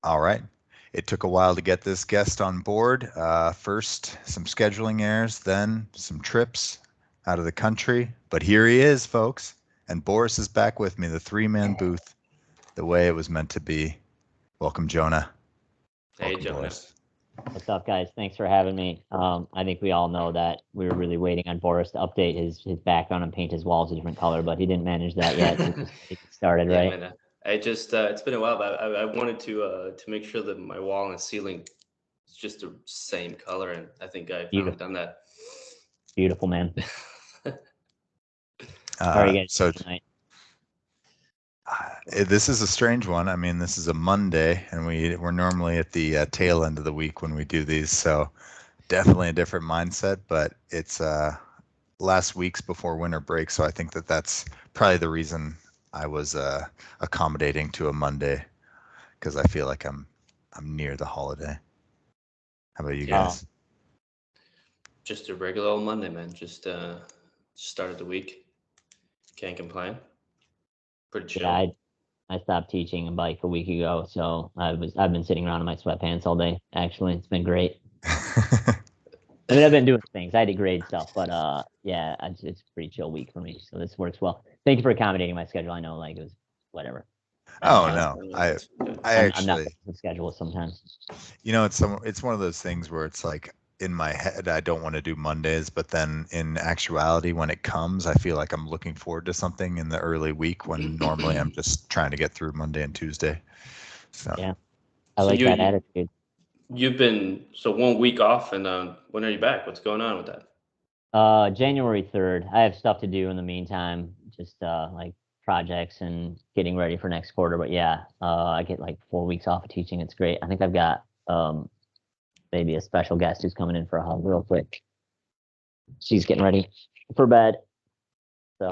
All right. It took a while to get this guest on board. First, some scheduling errors, then some trips out of the country. But here he is, folks. And Boris is back with me, the three-man booth, the way it was meant to be. Welcome, Jonah. Hey, Welcome, Jonah. Boris. What's up, guys? Thanks for having me. I think we all know that we were really waiting on Boris to update his background and paint his walls a different color, but he didn't manage that yet. So just get started, Yeah, right? man. I just it's been a while, but I wanted to make sure that my wall and ceiling is just the same color, and I think I finally done that. Beautiful, man. How are you guys So tonight? this is a strange one. I mean, this is a Monday, and we're normally at the tail end of the week when we do these, so definitely a different mindset. But it's last week's before winter break, so I think that's probably the reason I was accommodating to a Monday, because I feel like I'm near the holiday. How about you guys? Just a regular old Monday, man. Just started the week. Can't complain. Pretty chill. Yeah, I stopped teaching like a week ago, so I've been sitting around in my sweatpants all day. Actually, it's been great. I mean, I've been doing things. I had to grade stuff, but yeah, it's a pretty chill week for me. So this works well. Thank you for accommodating my schedule. I know, like, it was whatever. Oh no, I I'm not actually, the schedule sometimes. it's one of those things where it's like in my head I don't want to do Mondays, but then in actuality when it comes, I feel like I'm looking forward to something in the early week when normally I'm just trying to get through Monday and Tuesday. So Yeah, I like that attitude. You've been 1 week off, and when are you back? What's going on with that? January 3rd. I have stuff to do in the meantime, just like projects and getting ready for next quarter. But yeah, I get like 4 weeks off of teaching. It's great. I think I've got maybe a special guest who's coming in for a hug real quick. She's getting ready for bed. So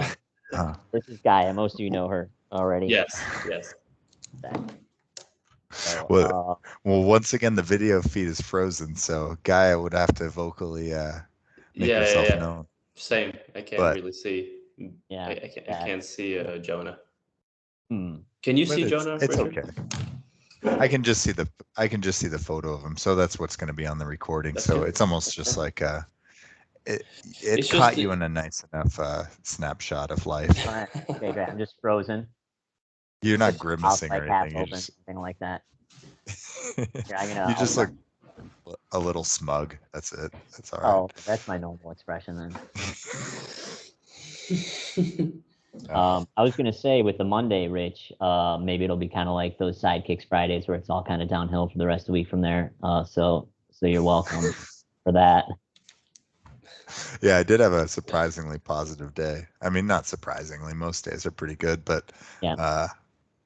this is Gaia. Most of you know her already. Yes. So, well, once again, the video feed is frozen, so Gaia would have to vocally make herself known. Same. I can't really see. Yeah, I can't see Jonah. Hmm. Can you see Jonah? It's Richard? Okay. I can just see the photo of him, so that's what's going to be on the recording. That's so good. It's almost just like it caught you in a nice enough snapshot of life. All right. Okay, great. I'm just frozen. You're not grimacing or anything. Open, something like that. Yeah, you just look a little smug. That's it. That's all right. Oh, that's my normal expression then. I was gonna say with the Monday, Rich, maybe it'll be kind of like those Sidekicks Fridays where it's all kind of downhill for the rest of the week from there. So you're welcome for that. Yeah, I did have a surprisingly positive day. I mean, not surprisingly, most days are pretty good, but yeah.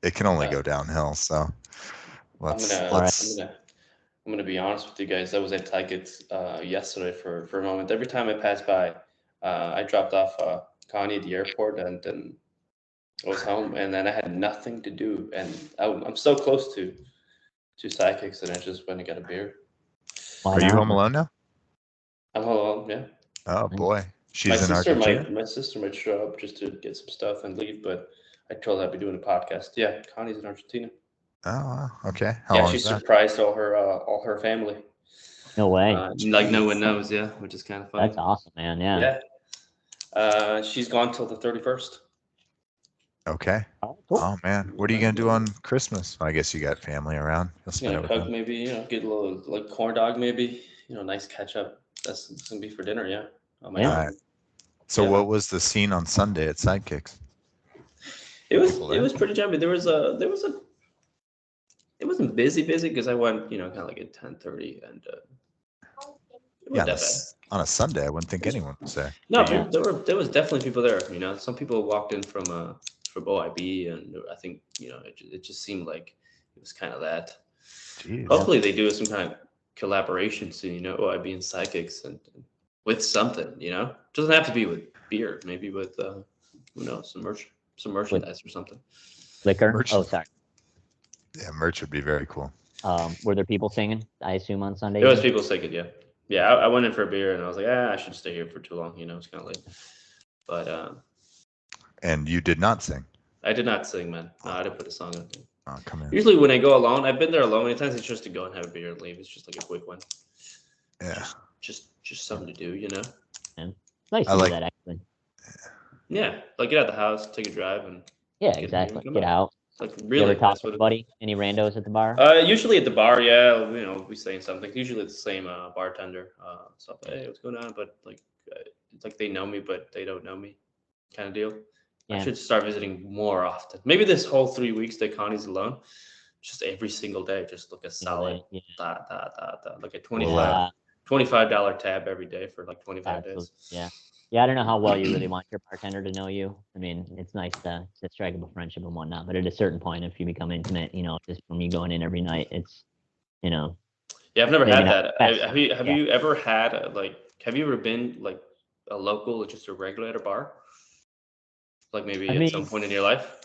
It can only go downhill. So I'm gonna be honest with you guys. I was at Sidekicks yesterday for a moment. Every time I passed by, I dropped off Connie at the airport, and then I was home, and then I had nothing to do, and I'm so close to Sidekicks, and I just went and got a beer. Are you home alone now? I'm home alone, yeah. Oh boy, she's in Argentina. My sister might show up just to get some stuff and leave, but I told her I'd be doing a podcast. Yeah, Connie's in Argentina. Oh, okay. How long she surprised all her family. No way. Like no one knows, yeah, which is kind of funny. That's awesome, man. Yeah. Yeah. She's gone till the 31st. Okay. Oh, cool. Oh man, what are you gonna do on Christmas? I guess you got family around. Cook maybe, get a little like corn dog maybe, nice ketchup. That's gonna be for dinner, yeah. All right. So what was the scene on Sunday at Sidekicks? It was pretty jumpy. It wasn't busy because I went, kind of like at 10:30, and on a Sunday, I wouldn't think anyone was there. No, there was definitely people there. Some people walked in from OIB, and I think it just seemed like it was kind of that. Jeez. Hopefully, they do some kind of collaboration soon. OIB and Sidekicks, and with something. It doesn't have to be with beer. Maybe with who knows, some merchandise or something. Liquor. Oh, sorry. Yeah, merch would be very cool. Were there people singing? I assume on Sunday. There was people singing. Yeah. Yeah, I went in for a beer, and I was like, I should stay here for too long. It's kind of late. But and you did not sing? I did not sing, man. No, I didn't put a song on. Oh, come in. Usually when I go alone, I've been there alone many times. It's just to go and have a beer and leave. It's just like a quick one. Yeah. Just something to do, you know. And it's nice to do that actually. Yeah, like get out of the house, take a drive, and exactly. Get out. Like really, you ever talk to anybody? Any randos at the bar? Usually at the bar, yeah. You know, we saying something. Usually it's the same bartender. So hey, what's going on? But like, it's like they know me, but they don't know me, kind of deal. Yeah. I should start visiting more often. Maybe this whole 3 weeks that Connie's alone, just every single day, just look a solid like a $25 tab every day for like 25 days. Yeah, I don't know how well you really want your bartender to know you. I mean, it's nice to strike up a friendship and whatnot, but at a certain point, if you become intimate, just from you going in every night, it's, Yeah, I've never had that. Have you ever had have you ever been like a local or just a regular at a bar? Like maybe at some point in your life?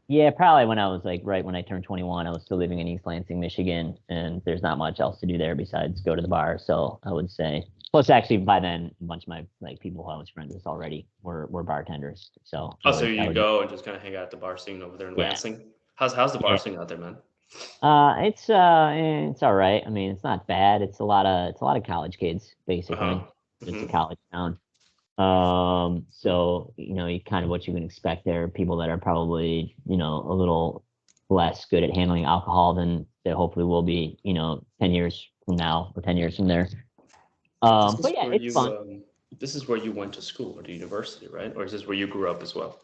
Yeah, probably when I was like right when I turned 21, I was still living in East Lansing, Michigan, and there's not much else to do there besides go to the bar. So I would say, plus actually by then a bunch of my people who I was friends with already were bartenders. So so you go and just kind of hang out at the bar scene over there in Lansing. How's the bar scene out there, man? It's all right. I mean, it's not bad. It's a lot of college kids basically. It's a college town. So you kind of what you can expect there, people that are probably a little less good at handling alcohol than they hopefully will be 10 years from now or 10 years from there. But yeah, it's fun. This is where you went to school or to university, right? Or is this where you grew up as well?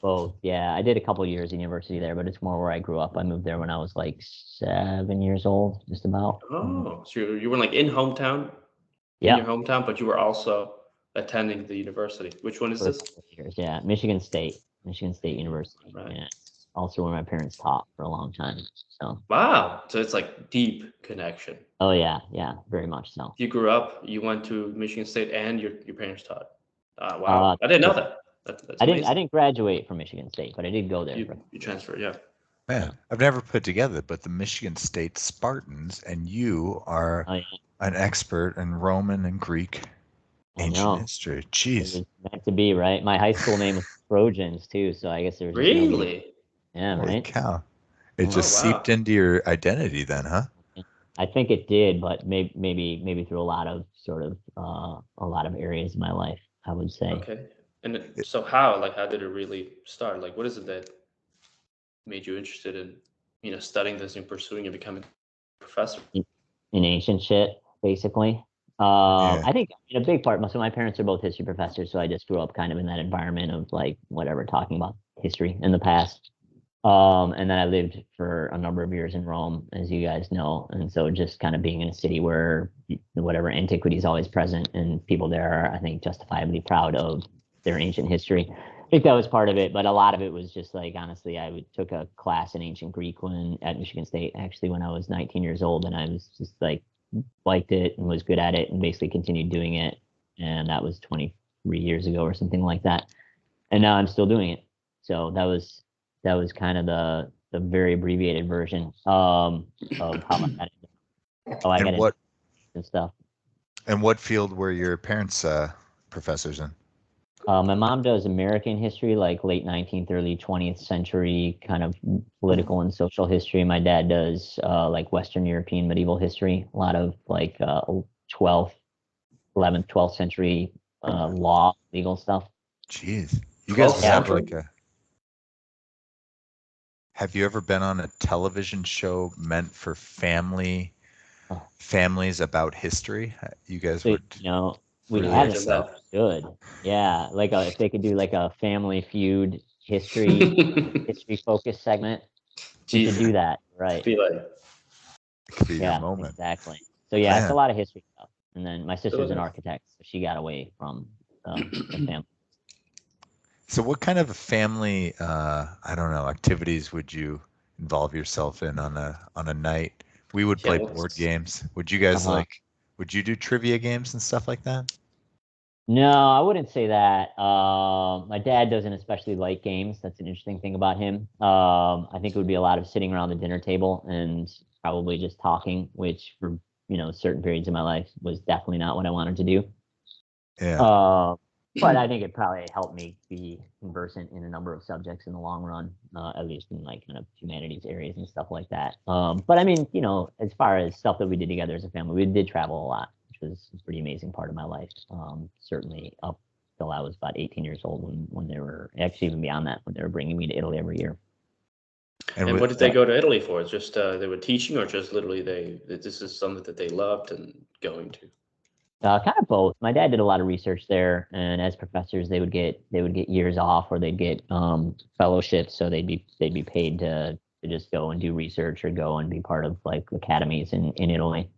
Both. Yeah, I did a couple of years in university there, but it's more where I grew up. I moved there when I was like 7 years old, just about. Oh, so you were like in hometown, in your hometown, but you were also attending the university. Which one is this? Years, yeah, Michigan State University. Right. Yeah, also where my parents taught for a long time. So. Wow, so it's like deep connection. Oh yeah, very much so. You grew up, you went to Michigan State, and your parents taught. Wow, I didn't know that. That's amazing. I didn't graduate from Michigan State, but I did go there. You transferred, yeah. Man, I've never put together, but the Michigan State Spartans and you are an expert in Roman and Greek ancient history. Jeez. It was meant to be, right? My high school name was Trojans too, so I guess there was really. Yeah, holy right. Cow! It just seeped into your identity, then, huh? I think it did, but maybe through a lot of areas of my life, I would say. Okay. And so how did it really start? Like, what is it that made you interested in, studying this and pursuing and becoming a professor? In ancient shit, basically. I think in a big part, so my parents are both history professors, so I just grew up kind of in that environment of talking about history in the past. And then I lived for a number of years in Rome, as you guys know. And so just kind of being in a city where whatever antiquity is always present and people there are, I think, justifiably proud of their ancient history. I think that was part of it, but a lot of it was just honestly, I took a class in ancient Greek at Michigan State, actually, when I was 19 years old. And I was just liked it and was good at it and basically continued doing it. And that was 23 years ago or something like that. And now I'm still doing it. So that was kind of the very abbreviated version of how I got into and stuff. And what field were your parents professors in? My mom does American history, like late 19th, early 20th century kind of political and social history. My dad does Western European medieval history, a lot of 11th, 12th century legal stuff. Jeez, you guys have have you ever been on a television show meant for families about history? You guys would. We have stuff good. Yeah, if they could do a Family Feud history focused segment, we could do that, right? It could be your moment. Exactly. So yeah, it's a lot of history stuff. And then my sister's an architect, so she got away from the family. So what kind of family, activities would you involve yourself in on a night? We would play board games. Would you guys would you do trivia games and stuff like that? No, I wouldn't say that. My dad doesn't especially like games. That's an interesting thing about him. I think it would be a lot of sitting around the dinner table and probably just talking, which for, certain periods of my life was definitely not what I wanted to do. Yeah. But I think it probably helped me be conversant in a number of subjects in the long run, at least in like kind of humanities areas and stuff like that. But I mean, as far as stuff that we did together as a family, we did travel a lot, which was a pretty amazing part of my life. Certainly up till I was about 18 years old when they were, actually even beyond that, when they were bringing me to Italy every year. And what did they go to Italy for? It's just they were teaching, or just literally this is something that they loved and going to? Kind of both. My dad did a lot of research there, and as professors, they would get years off, or they'd get fellowships, so they'd be paid to just go and do research or go and be part of like academies in Italy.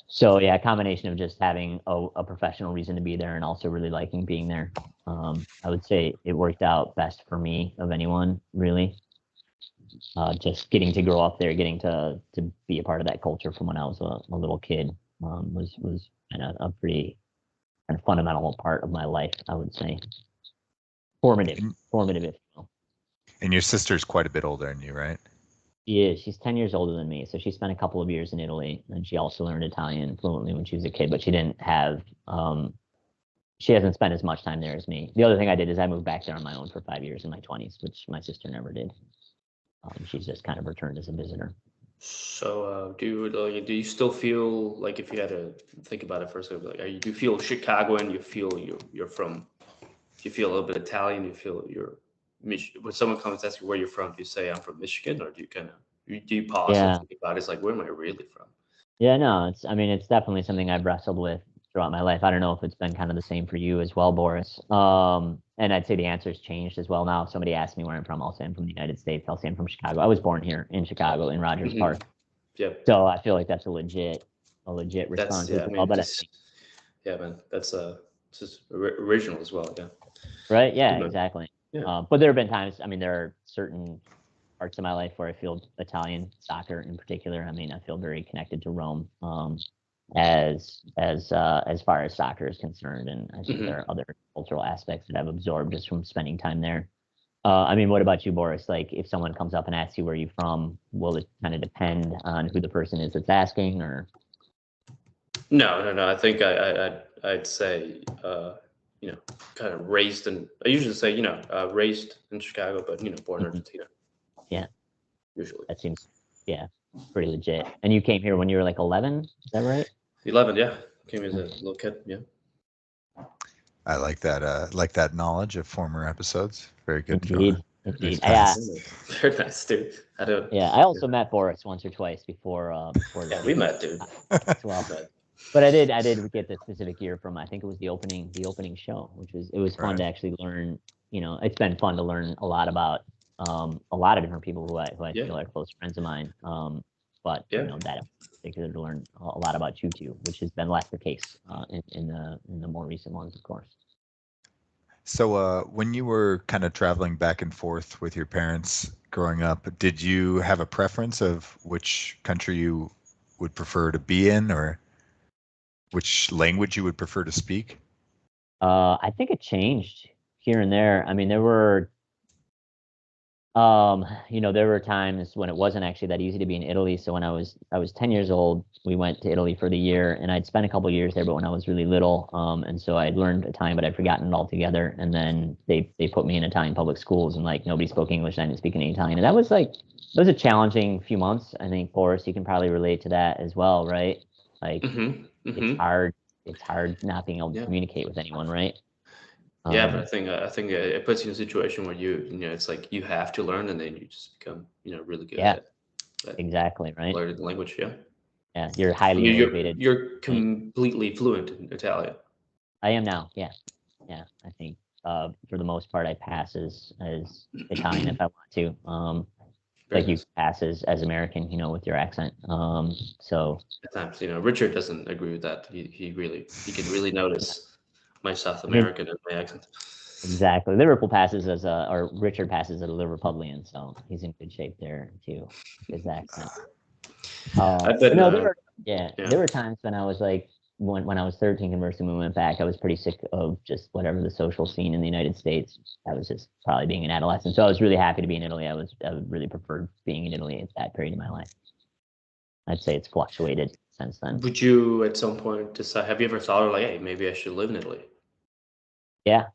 So yeah, a combination of just having a professional reason to be there and also really liking being there. I would say it worked out best for me of anyone, really. Just getting to grow up there, getting to be a part of that culture from when I was a little kid was kind of a pretty kind of fundamental part of my life, I would say. Formative, if you will. And your sister's quite a bit older than you, right? She is. She's 10 years older than me. So she spent a couple of years in Italy, and she also learned Italian fluently when she was a kid, but she didn't have, she hasn't spent as much time there as me. The other thing I did is I moved back there on my own for 5 years in my 20s, which my sister never did. She's just kind of returned as a visitor. So do you still feel like, if you had to think about it for a second, like, do you feel Chicagoan? You feel you're from? Do you feel a little bit Italian? You feel you're? When someone comes to ask you where you're from, do you say I'm from Michigan, or do you pause and think about it? It's like, where am I really from? Yeah, no, it's definitely something I've wrestled with throughout my life. I don't know if it's been kind of the same for you as well, Boris. And I'd say the answer's changed as well now. If somebody asks me where I'm from, I'll say I'm from the United States. I'll say I'm from Chicago. I was born here in Chicago in Rogers Park. Yep. So I feel like that's a legit response. Yeah, man, that's just original as well. Yeah. Right. Yeah. Exactly. Yeah. But there have been times. I mean, there are certain parts of my life where I feel Italian, soccer in particular. I mean, I feel very connected to Rome. As far as soccer is concerned, and I think there are other cultural aspects that I've absorbed just from spending time there. I mean, what about you, Boris? Like, if someone comes up and asks you where you're from, will it kind of depend on who the person is that's asking, or? No. I think I'd say, kind of raised in. I usually say, raised in Chicago, but born in Argentina. Yeah. Usually. That seems, pretty legit. And you came here when you were like 11, is that right? 11, yeah. Came as a little kid, yeah. I like that knowledge of former episodes. Very good. Indeed. Very nice, dude. I also met Boris once or twice before. Yeah, we met, dude. As well. But I did get the specific year from, I think it was the opening show, which was fun to actually learn. It's been fun to learn a lot about a lot of different people who I feel are close friends of mine. But that in particular, to learn a lot about you two, which has been less the case in the more recent ones, of course. So when you were kind of traveling back and forth with your parents growing up, did you have a preference of which country you would prefer to be in, or which language you would prefer to speak? I think it changed here and there. I mean, there were times when it wasn't actually that easy to be in Italy. So when I was 10 years old, we went to Italy for the year, and I'd spent a couple of years there, but when I was really little, and so I'd learned Italian, but I'd forgotten it altogether. And then they put me in Italian public schools, and like nobody spoke English, and I didn't speak any Italian, and that was a challenging few months. I think, Boris, you can probably relate to that as well, right? Like it's hard not being able to communicate with anyone, right? Yeah, but I think it puts you in a situation where it's like you have to learn, and then you just become really good at it. Exactly, right. Learning the language, Yeah, you're highly motivated. You're completely fluent in Italian. I am now. Yeah. I think for the most part, I pass as Italian if I want to. Like you pass as American, with your accent. So at times, Richard doesn't agree with that. He can really notice my South American and my accent. Exactly. Liverpool passes or Richard passes as a Liverpudlian, so he's in good shape there too. His accent. There were times when I was like, when I was 13, conversely, when we went back, I was pretty sick of just whatever the social scene in the United States. I was just probably being an adolescent, so I was really happy to be in Italy. I really preferred being in Italy at that period of my life. I'd say it's fluctuated since then. Would you, at some point, decide? Have you ever thought of like, hey, maybe I should live in Italy? Yeah,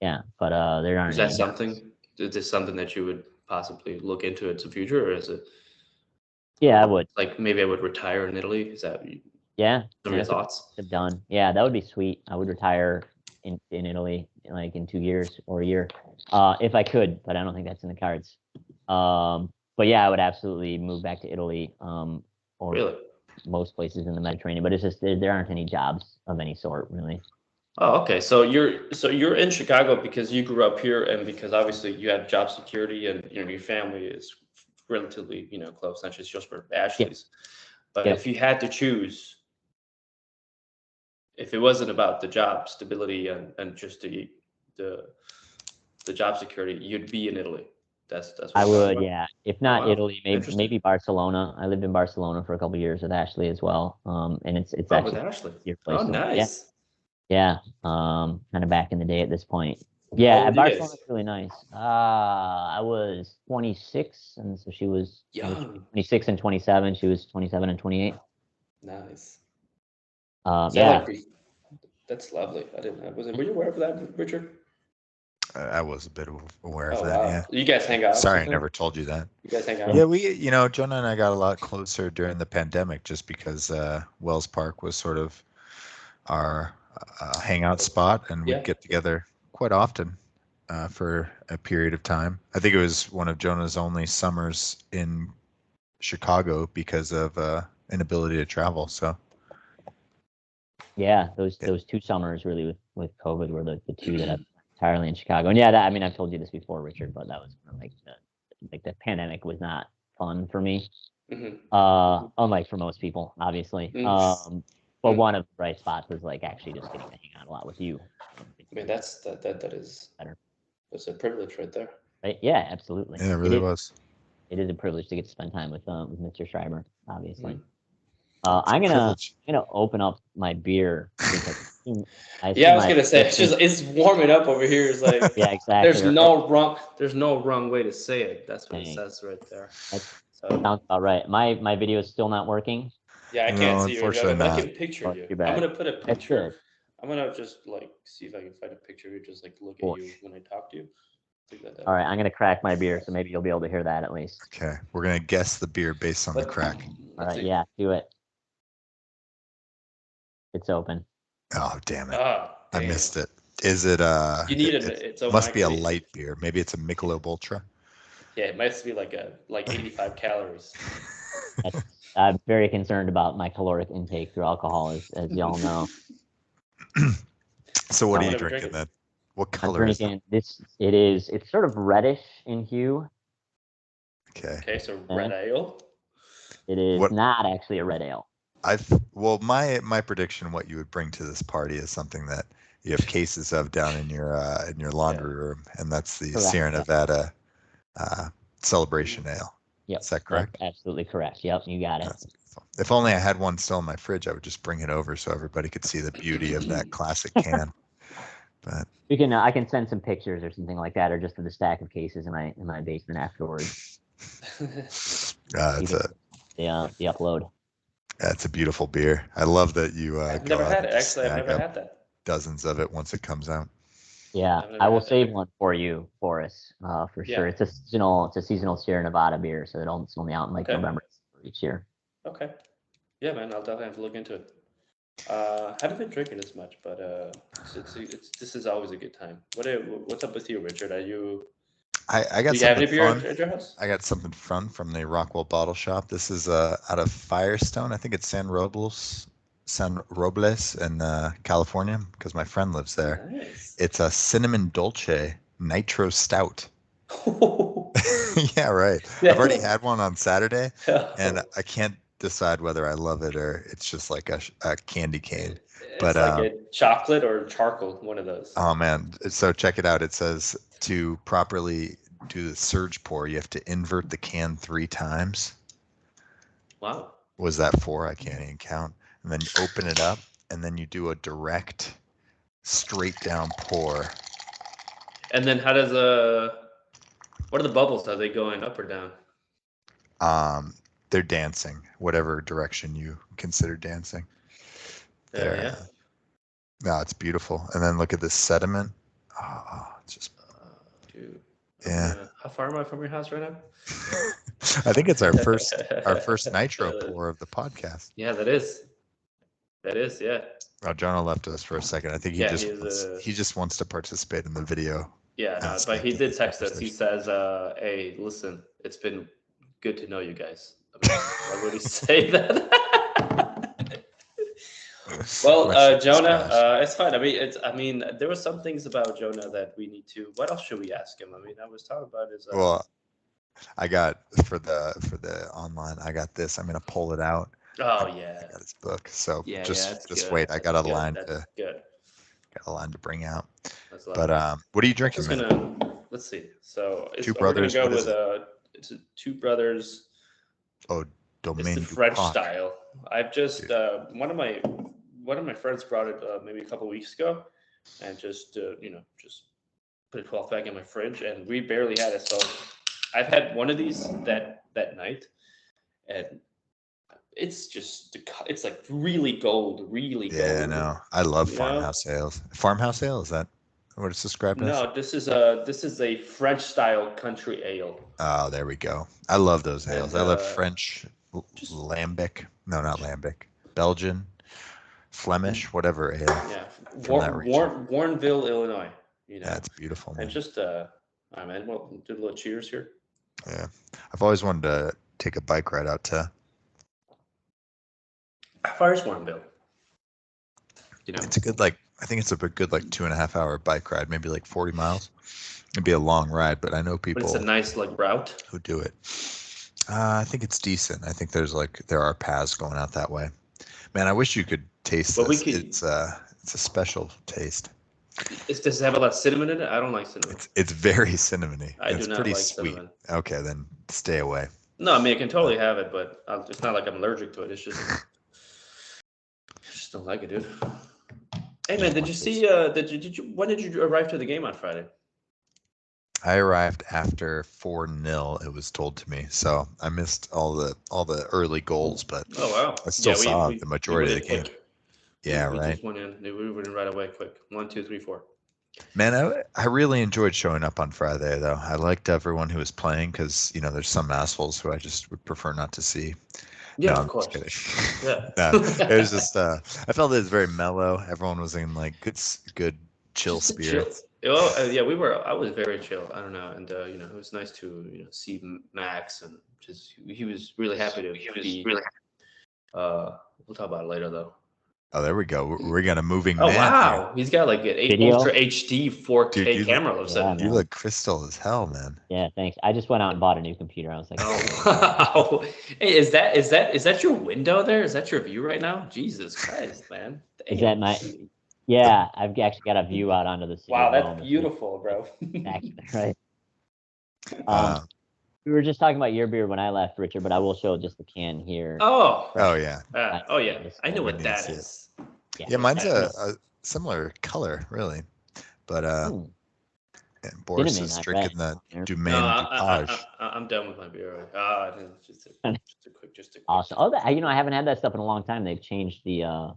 yeah, but there aren't Is that any. something? Is this something that you would possibly look into in the future, or is it? Yeah, I would. Like maybe I would retire in Italy. Is that Yeah, some of yeah, your that's what thoughts? I've done. Yeah, that would be sweet. I would retire in Italy like in 2 years or a year, if I could, but I don't think that's in the cards. But yeah, I would absolutely move back to Italy, or Really? most places in the Mediterranean. But it's just there aren't any jobs of any sort really. Oh, okay. So you're in Chicago because you grew up here, and because obviously you have job security, and your family is relatively close, not just for Yeah, Ashley's. But yep. if you had to choose, if it wasn't about the job stability and just the the job security, you'd be in Italy. That's what I you're talking would, about. yeah. If Oh not wow, Italy, interesting. maybe Barcelona. I lived in Barcelona for a couple of years with Ashley as well. And it's Oh, with actually Ashley. your Oh, place to live. Yeah, nice. yeah. Kind of back in the day at this point. How Yeah, old are you guys? Barcelona's really nice. I was 26, and so I was Young. 26 and 27. She was 27 and 28. Nice. Is that Yeah, like that's lovely. I didn't. Were you aware of that, Richard? I was a bit aware of Oh that. Yeah. wow. You guys hang out or Sorry, I something? never told you that. You guys hang yeah, Yeah, out? Jonah and I got a lot closer during the pandemic just because Wells Park was sort of our hangout spot, and we'd Yeah. get together quite often for a period of time. I think it was one of Jonah's only summers in Chicago because of inability to travel. So yeah. yeah, Those 2 summers really with COVID were the two that I've entirely in Chicago. And yeah, I mean, I've told you this before, Richard, but that was like the pandemic was not fun for me. hmm Unlike for most people, obviously. Mm. But one of the bright spots was like actually just getting to hang out a lot with you. I mean, that is Better, that's a privilege right there. right? Yeah, absolutely. it really was. It is a privilege to get to spend time with Mr. Schreiber, obviously. Mhm. It's a privilege. I'm gonna open up my beer because I Yeah, see I was my gonna say it's warming up over here. It's like yeah, exactly. Right. there's no wrong way to say it. That's what it Dang, says right there. that So sounds about right. My video is still not working. yeah, I can't No, see you. unfortunately But I not. can picture Oh, you. too I'm bad. gonna put a That's picture. good. I'm gonna just like see if I can find a picture of you, just like look at you Gosh. when I talk to you. I think that All would right, be. I'm gonna crack my beer, so maybe you'll be able to hear that at least. Okay, we're gonna guess the beer based on the But crack. All let's right, see. yeah, do it. It's open. Oh, damn it! Ah, I damn. missed it. Is it You need it it. So must Mike, be a light beer. Maybe it's a Michelob Ultra. yeah, it must be like 85 calories. I'm very concerned about my caloric intake through alcohol, as y'all know. So what I'm are you gonna drink drinking it. then? What I'm color is it? drinking this. It's sort of reddish in hue. Okay. Okay, so red Okay? ale. It is What not actually a red ale. my prediction, what you would bring to this party is something that you have cases of down in your Yeah. laundry room, and that's the Correct. Sierra Yep. Nevada Celebration Ale. Yep. Is that That's correct? absolutely correct. Yep, you got it. That's beautiful. If only I had one still in my fridge, I would just bring it over so everybody could see the beauty of that classic can. But We can. I can send some pictures or something like that, or just of the stack of cases in my basement afterwards. it's The upload. That's a beautiful beer. I love that you I've go never out had and it. just Actually, I've snag never up had that. dozens of it once it comes out. Yeah, I've never I will had that. save one for you, Boris, for Yeah. sure. It's a seasonal Sierra Nevada beer, so it's only out in like Okay. November each year. Okay. Yeah, man. I'll definitely have to look into it. Haven't been drinking as much, but this is always a good time. What's up with you, Richard? Are you? I Do got you have something any beer fun. at your house? I got something fun from the Rockwell Bottle Shop. This is out of Firestone. I think it's San Robles in California, because my friend lives there. Nice. It's a cinnamon dolce nitro stout. Yeah, right. I've already had one on Saturday, and I can't decide whether I love it or it's just like a candy cane. It's But like a chocolate or charcoal, one of those. oh man, so check it out. It says to properly do the surge pour, you have to invert the can 3 times. Wow. What was that for? I can't even count. And then you open it up, and then you do a direct, straight down pour. And then what are the bubbles? Are they going up or down? They're dancing, whatever direction you consider dancing. Yeah. No, it's beautiful. And then look at this sediment. Oh, it's just. Dude. Yeah. How far am I from your house right now? I think it's our first nitro pour of the podcast. Yeah, that is. Yeah. Oh, Jonah left us for a second. I think he just wants to participate in the video. Yeah, no, but he did text us. He says, "Hey, listen, it's been good to know you guys." I mean, why would he say that? Well, Jonah, it's fine. I mean, there were some things about Jonah that we need to. What else should we ask him? I mean, I was talking about his. Well, I got for the online. I got this. I'm gonna pull it out. Oh yeah. I got his book. So yeah, just good. wait. I got a line That's good. Got a line to bring out. But what are you drinking? Let's see. So Two Brothers. We're gonna go with it's Two Brothers. Oh, Domaine. It's the French style. I've just one of my friends brought it maybe a couple weeks ago, and just put a 12 pack in my fridge, and we barely had it. So I've had one of these that night, and it's like really gold. Yeah, no, I love farmhouse ales. Farmhouse ale, is that what it's described as? No, this is a French style country ale. Oh, there we go. I love those ales. I love French, lambic. No, not lambic. Belgian, Flemish, whatever ale. Yeah, Warrenville, Illinois. That's beautiful, man. And just all right, man. Well, do a little cheers here. Yeah, I've always wanted to take a bike ride out to. How far is Warrenville? It's a good, I think it's a good 2.5 hour bike ride, maybe 40 miles. It'd be a long ride, but I know people. But it's a nice route who do it. I think it's decent. I think there are paths going out that way. Man, I wish you could taste this. It's a special taste. Does it have a lot of cinnamon in it? I don't like cinnamon. It's very cinnamy. It's do not pretty like sweet. Cinnamon. Okay, then stay away. No, I mean I can totally have it, but it's not like I'm allergic to it. It's just I just don't like it, dude. Hey man, did you see? When did you arrive to the game on Friday? I arrived after 4-0. It was told to me, so I missed all the early goals, but oh wow, I still saw the majority of the game. Yeah, we just went in. We went in right away, quick. 1, 2, 3, 4. Man, I really enjoyed showing up on Friday, though. I liked everyone who was playing because there's some assholes who I just would prefer not to see. Yeah, no, of course. Yeah. No, it was just I felt it was very mellow. Everyone was in good chill spirit. Oh yeah, I was very chill. I don't know, and it was nice to see Max, and just he was really happy to be. We'll talk about it later though. Oh, there we go. We got a moving man. Oh wow, here. He's got like an 8 Ultra HD 4K camera. You look crystal as hell, man. Yeah, thanks. I just went out and bought a new computer. I was like, oh wow. Hey, is that your window there? Is that your view right now? Jesus Christ, man. Damn. Is that my? Yeah, I've actually got a view out onto the city. Wow, that's beautiful, bro. Right. We were just talking about your beer when I left, Richard, but I will show just the can here. Oh yeah. I know what that is. Yeah, mine's a similar color, really, but Boris is drinking the Domaine Dupage. I'm done with my beer. Just a quick. Awesome. Oh, I haven't had that stuff in a long time. They've changed the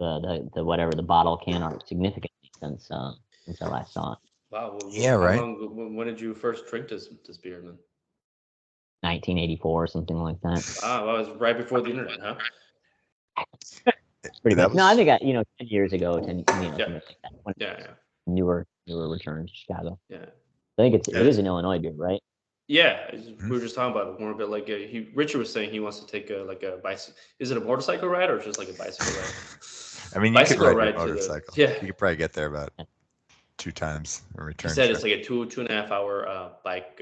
whatever the bottle can art significantly since I last saw it. Wow. Well, yeah. Right. When did you first drink this beer, then? 1984 or something like that. Wow, that was right before the internet, huh? Pretty much. No, I think 10 years ago, something like that. Yeah. Newer return to Chicago. Yeah. I think it is an Illinois beer, right? Yeah, we were just talking about it more, but Richard was saying he wants to take a bicycle. Is it a motorcycle ride or just like a bicycle ride? I mean, you could ride a motorcycle. You could probably get there about 2 times a return. He said it's like a 2.5 hour bike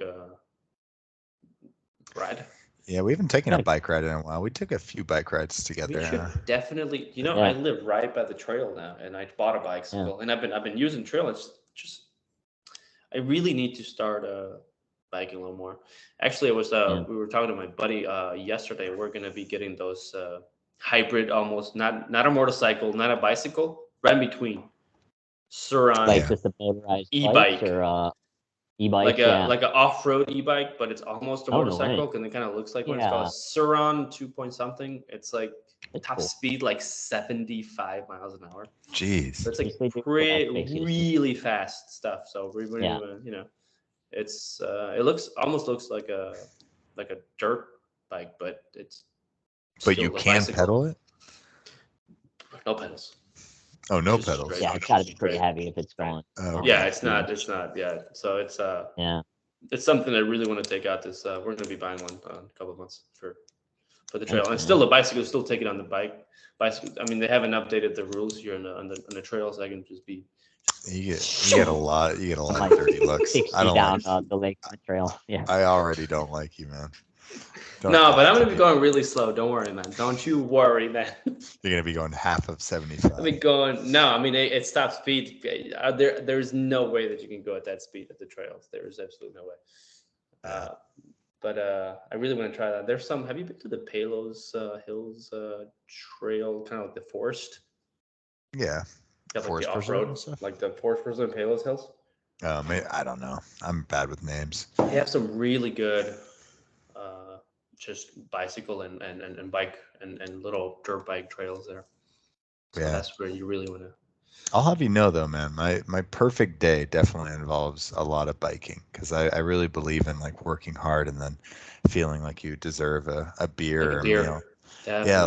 ride. Yeah, we haven't taken a bike ride in a while. We took a few bike rides together. We should definitely. I live right by the trail now, and I bought a bicycle, and I've been using trail. It's just I really need to start biking a little more. Actually, it was we were talking to my buddy yesterday. We're gonna be getting those hybrid, almost not a motorcycle, not a bicycle, right in between. Suron, just a motorized e-bike. E-bikes, like an off-road e-bike, but it's almost a motorcycle, and it kind of looks like one. It's called Suron 2 point something. It's like top speed like 75 miles an hour. Jeez. So it's like really fast stuff. So everybody, you know, it's it almost looks like a dirt bike, but it's. But you can pedal it? No pedals. Oh, no pedals. Yeah, it's got to be pretty heavy if it's going. Yeah, it's not. Yeah, so it's it's something I really want to take out. This we're going to be buying one in a couple of months for the trail, and still the bicycle is still taking on the bicycle. I mean, they haven't updated the rules here on the trail, so I can just be. You get a lot of dirty looks. I don't down the lake trail. Yeah. I already don't like you, man. But I'm going to be going really slow. Don't worry, man. Don't you worry, man. You're going to be going half of 75. It stops speed. There's no way that you can go at that speed at the trails. There is absolutely no way. But I really want to try that. There's some. Have you been to the Palos Hills trail, kind of like the forest? Yeah. Forest off-road, like the Forest Preserve and Palos Hills. I don't know. I'm bad with names. They have some really good. Just bicycle and bike and little dirt bike trails there. So that's where you really want to. I'll have you know though, man, my perfect day definitely involves a lot of biking, because I really believe in like working hard and then feeling like you deserve a beer or a meal. Definitely. Yeah,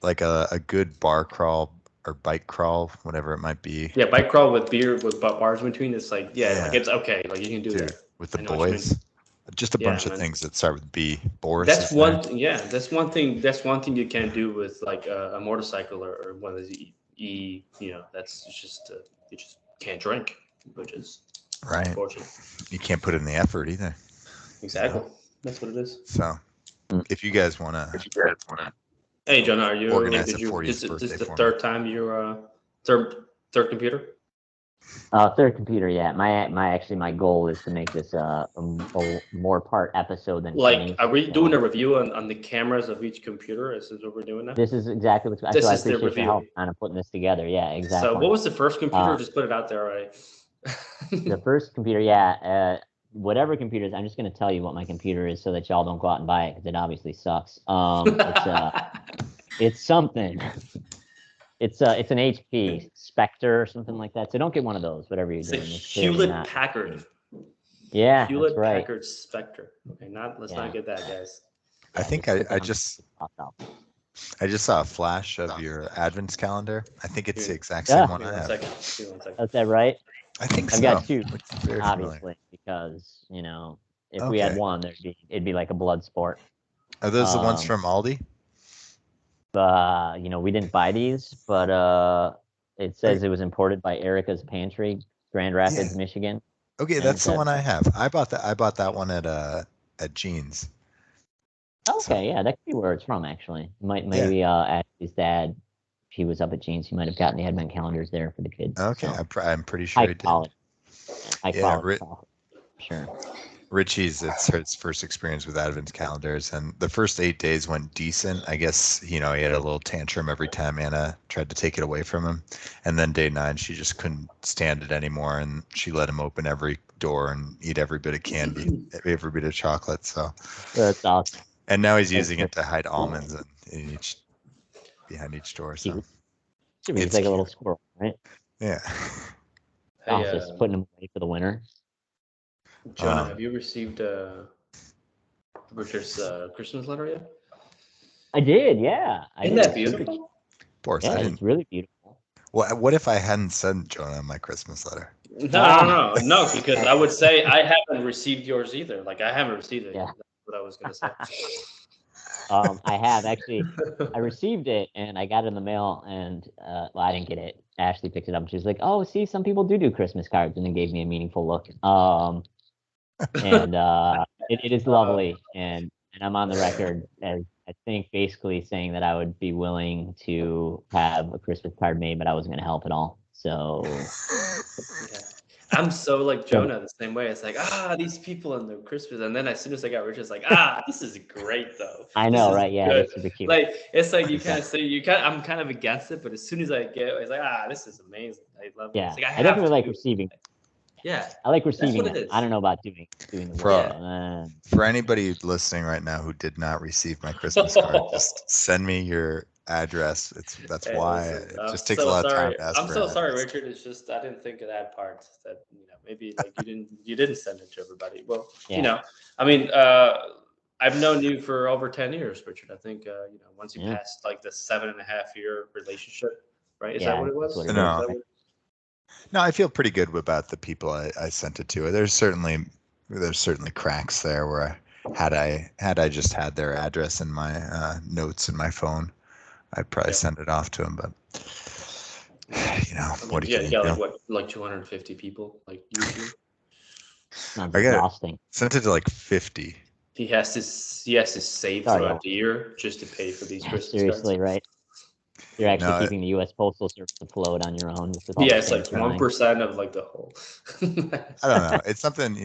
like a good bar crawl or bike crawl, whatever it might be. Yeah, bike crawl with beer with bars in between. It's like like it's okay. Like you can do that with the boys. Just a bunch of things that start with B. Boris. That's one thing. Yeah, that's one thing. That's one thing you can't do with like a motorcycle or one of these You know, that's just you just can't drink, which is unfortunate. You can't put in the effort either. Exactly. That's what it is. So, if you guys wanna. Hey, Jonah, are you organize a 40th this is the third time you're third computer? Third computer, yeah. My goal is to make this a more part episode than are we doing a review on the cameras of each computer? Is this what we're doing now? This is exactly what's. This I is the appreciate your help review. kind of putting this together. Yeah, exactly. So what was the first computer? Just put it out there already. The first computer, yeah. Whatever computer is, I'm just going to tell you what my computer is so that y'all don't go out and buy it because it obviously sucks. It's something. It's an HP Spectre or something like that. So don't get one of those, whatever you're doing. It's Hewlett Packard. Yeah, Hewlett that's right. Packard Spectre. Okay, let's not get that, guys. I think I just saw a flash of your Advent calendar. I think it's the exact same one I have. Is that right? I think I've got two, obviously, familiar. Because if we had one, it'd be like a blood sport. Are those the ones from Aldi? We didn't buy these, but it says it was imported by Erica's Pantry, Grand Rapids, Michigan. Okay, that's the one I have. I bought that one at Jeans. Okay, yeah, that could be where it's from actually. Maybe Ashley's dad, he was up at Jeans. He might have gotten the advent calendars there for the kids. Okay, so. I'm pretty sure he did. Sure. Richie's, it's his first experience with Advent calendars, and the first 8 days went decent. I guess, he had a little tantrum every time Anna tried to take it away from him. And then day 9, she just couldn't stand it anymore, and she let him open every door and eat every bit of candy, every bit of chocolate. So that's awesome. And now he's using it to hide almonds behind each door. So it's like a little squirrel, right? Yeah. Just putting them away for the winter. Jonah, have you received Richard's Christmas letter yet? I did, yeah. Isn't that beautiful? Boris, it's really beautiful. What if I hadn't sent Jonah my Christmas letter? No, because I would say I haven't received yours either. Like I haven't received it. Yeah. That's what I was gonna say. I have actually. I received it and I got it in the mail, and I didn't get it. Ashley picked it up. She was like, "Oh, see, some people do Christmas cards," and then gave me a meaningful look. And it is lovely, and I'm on the record as I think basically saying that I would be willing to have a Christmas card made, but I wasn't going to help at all. So I'm so like Jonah the same way. It's like these people and their Christmas, and then as soon as I got rich, it's like this is great though. I know, right? Yeah, good. It's super cute. Like it's like you kind of say I'm kind of against it, but as soon as I get, it's like this is amazing. I love it. Yeah, It's like, I definitely like receiving. Yeah. I like receiving it it. is. I don't know about doing the work. For anybody listening right now who did not receive my Christmas card, just send me your address. That's why it just takes a lot of time to ask I'm for so an sorry, address. Richard. It's just I didn't think of that part. That maybe like you didn't send it to everybody. Well, Yeah. I mean, I've known you for over 10 years, Richard. I think once you passed like the 7.5-year relationship, right? Is that what it was? What it No. is. No, I feel pretty good about the people I sent it to. There's certainly cracks there where had I just had their address in my notes in my phone, I'd probably send it off to them. But what do you you got like 250 people like usually. Sounds exhausting. Sent it to like 50. He has to save throughout the year just to pay for these Christmas seriously, cards. Right? You're actually keeping the U.S. Postal Service afloat on your own. With all it's like 1% of like the whole. I don't know. It's something,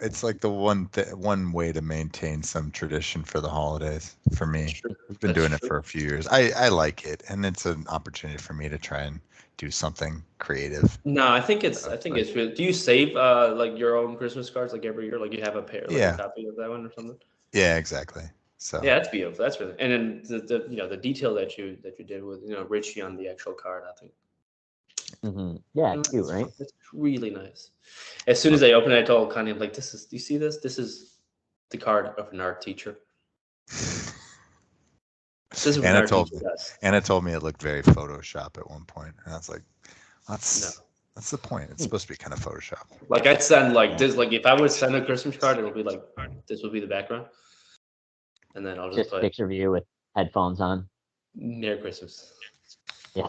it's like the one way to maintain some tradition for the holidays for me. I've been doing it for a few years. I like it, and it's an opportunity for me to try and do something creative. No, I think it's really. Do you save like your own Christmas cards like every year? Like you have a copy of that one or something? Yeah, exactly. So yeah, that's beautiful. That's really, and then the detail that you did with Richie on the actual card, I think. Mm-hmm. Yeah, cute, right? It's really nice. As soon as I opened it, I told Kanye, like, do you see this? This is the card of an art teacher. This is what an art teacher does. Anna told me it looked very Photoshop at one point, and I was like, that's the point. It's supposed to be kind of Photoshop. Like I'd send like this, like if I would send a Christmas card, it'll be like this would be the background. And then I'll just put picture of you with headphones on. Merry Christmas. Yeah.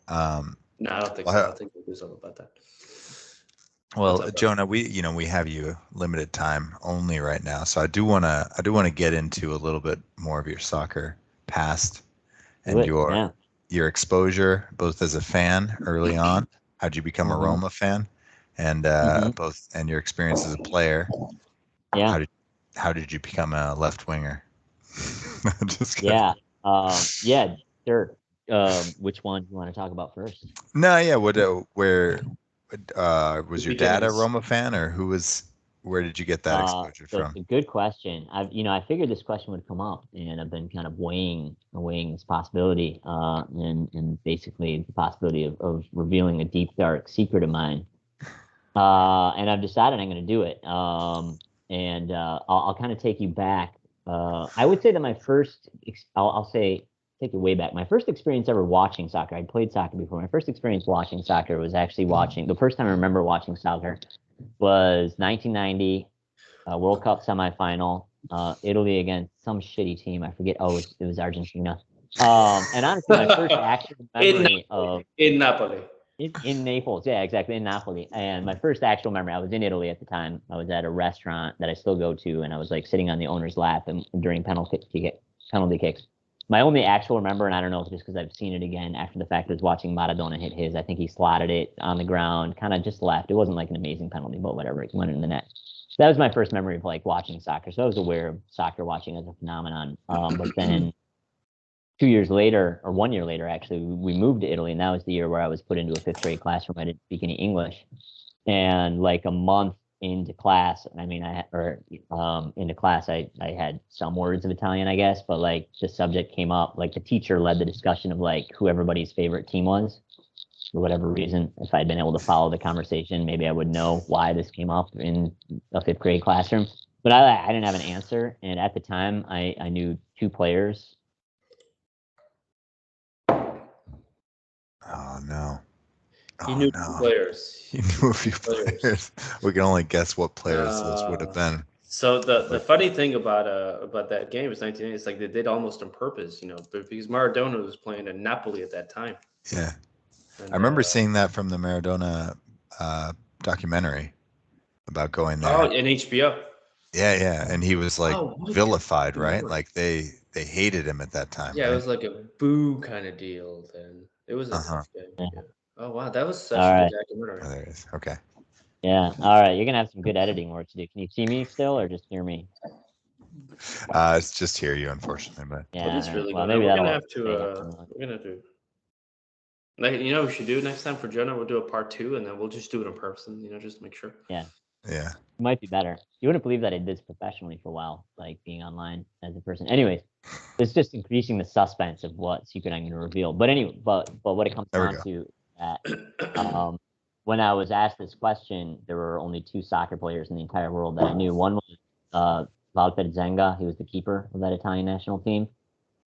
No, I don't think so. I think we'll do something about that. Well, Jonah, we have you limited time only right now, so I do wanna get into a little bit more of your soccer past and your exposure, both as a fan early on. How'd you become a Roma fan, and both and your experience as a player? Yeah. How did you become a left winger? Just kidding. Yeah. Sure. Which one do you want to talk about first? No, yeah. Where was your dad a Roma fan, or where did you get that exposure from? It's a good question. I figured this question would come up, and I've been kind of weighing this possibility, and basically the possibility of revealing a deep, dark secret of mine. And I've decided I'm going to do it. And I'll kind of take you back. I would say that my first, take it way back. My first experience ever watching soccer, I'd played soccer before. My first experience watching soccer was actually the first time I remember watching soccer was 1990 World Cup semifinal, Italy against some shitty team. I forget. Oh, it was Argentina. And honestly, my first actual memory in Napoli. In Naples, yeah, exactly, in Napoli. And my first actual memory, I was in Italy at the time. I was at a restaurant that I still go to, and I was like sitting on the owner's lap and during penalty kicks. My only actual remember, and I don't know if it's just because I've seen it again after the fact, was watching Maradona hit his. I think he slotted it on the ground, kind of just left. It wasn't like an amazing penalty, but whatever, it went in the net. That was my first memory of like watching soccer. So I was aware of soccer watching as a phenomenon. But then 2 years later, or 1 year later, actually, we moved to Italy, and that was the year where I was put into a fifth grade classroom. I didn't speak any English, and like a month into class, I had some words of Italian, I guess, but like the subject came up, like the teacher led the discussion of like who everybody's favorite team was, for whatever reason. If I'd been able to follow the conversation, maybe I would know why this came up in a fifth grade classroom. But I didn't have an answer, and at the time, I knew two players. Oh no. He knew players. He knew a few players. We can only guess what players those would have been. So the funny thing about that game is 1980. It's like they did almost on purpose, because Maradona was playing in Napoli at that time. Yeah, and I remember seeing that from the Maradona documentary about going there. Oh, in HBO. Yeah, and he was like vilified, right? Like they hated him at that time. Yeah, right? It was like a boo kind of deal. Then it was a tough game. Yeah. Oh wow, that was such a good documentary. Oh, there it is. Okay. Yeah. All right, you're gonna have some good editing work to do. Can you see me still, or just hear me? It's just hear you, unfortunately, but yeah, it's really good. We're gonna have to Like, you know what we should do next time for Jonah? We'll do a part 2, and then we'll just do it in person, you know, just to make sure. Yeah. Yeah. It might be better. You wouldn't believe that I did this professionally for a while, like being online as a person. Anyways, it's just increasing the suspense of what secret I'm going to reveal. But anyway, but what it comes down to that when I was asked this question, there were only 2 soccer players in the entire world that I knew. One was Wxitt Zenga. He was the keeper of that Italian national team.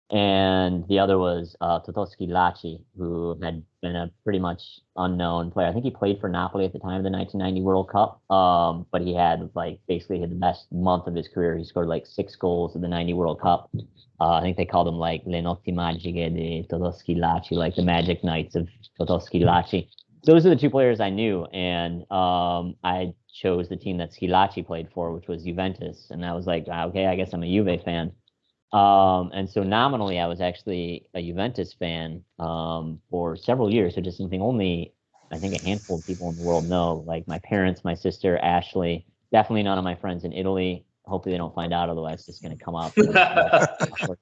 And the other was Totoschi Laci, who had been a pretty much unknown player. I think he played for Napoli at the time of the 1990 World Cup, but he had basically had the best month of his career. He scored 6 goals in the 90 World Cup. I think they called him Le Notti Magiche di Totoschi Laci, like the magic nights of Totoschi Laci. Those are the 2 players I knew, and I chose the team that Schillaci played for, which was Juventus, and I was like, okay, I guess I'm a Juve fan. And so nominally, I was actually a Juventus fan for several years, which is something only I think a handful of people in the world know. Like my parents, my sister, Ashley, definitely none of my friends in Italy. Hopefully they don't find out, otherwise it's just going to come up in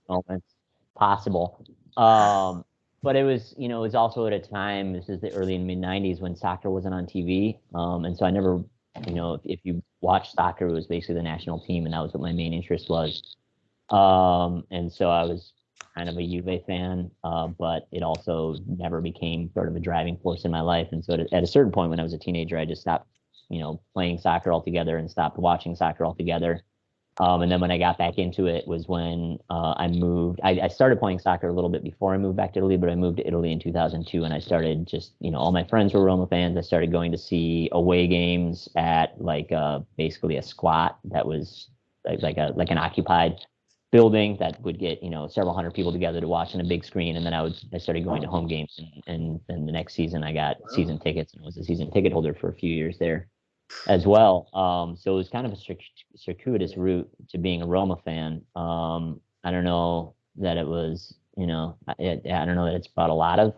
moments possible. But it was, it was also at a time, this is the early and mid 90s when soccer wasn't on TV. And so I never, if you watch soccer, it was basically the national team, and that was what my main interest was. And so I was kind of a Juve fan, but it also never became sort of a driving force in my life. And so at a certain point when I was a teenager, I just stopped, playing soccer altogether and stopped watching soccer altogether. And then when I got back into it was when I moved. I started playing soccer a little bit before I moved back to Italy, but I moved to Italy in 2002, and I started just, all my friends were Roma fans. I started going to see away games at basically a squat that was like an occupied building that would get several hundred people together to watch on a big screen, and then I started going to home games, and then the next season I got season tickets and was a season ticket holder for a few years there as well. So it was kind of a circuitous route to being a Roma fan. I don't know that it was, I don't know that it's brought a lot of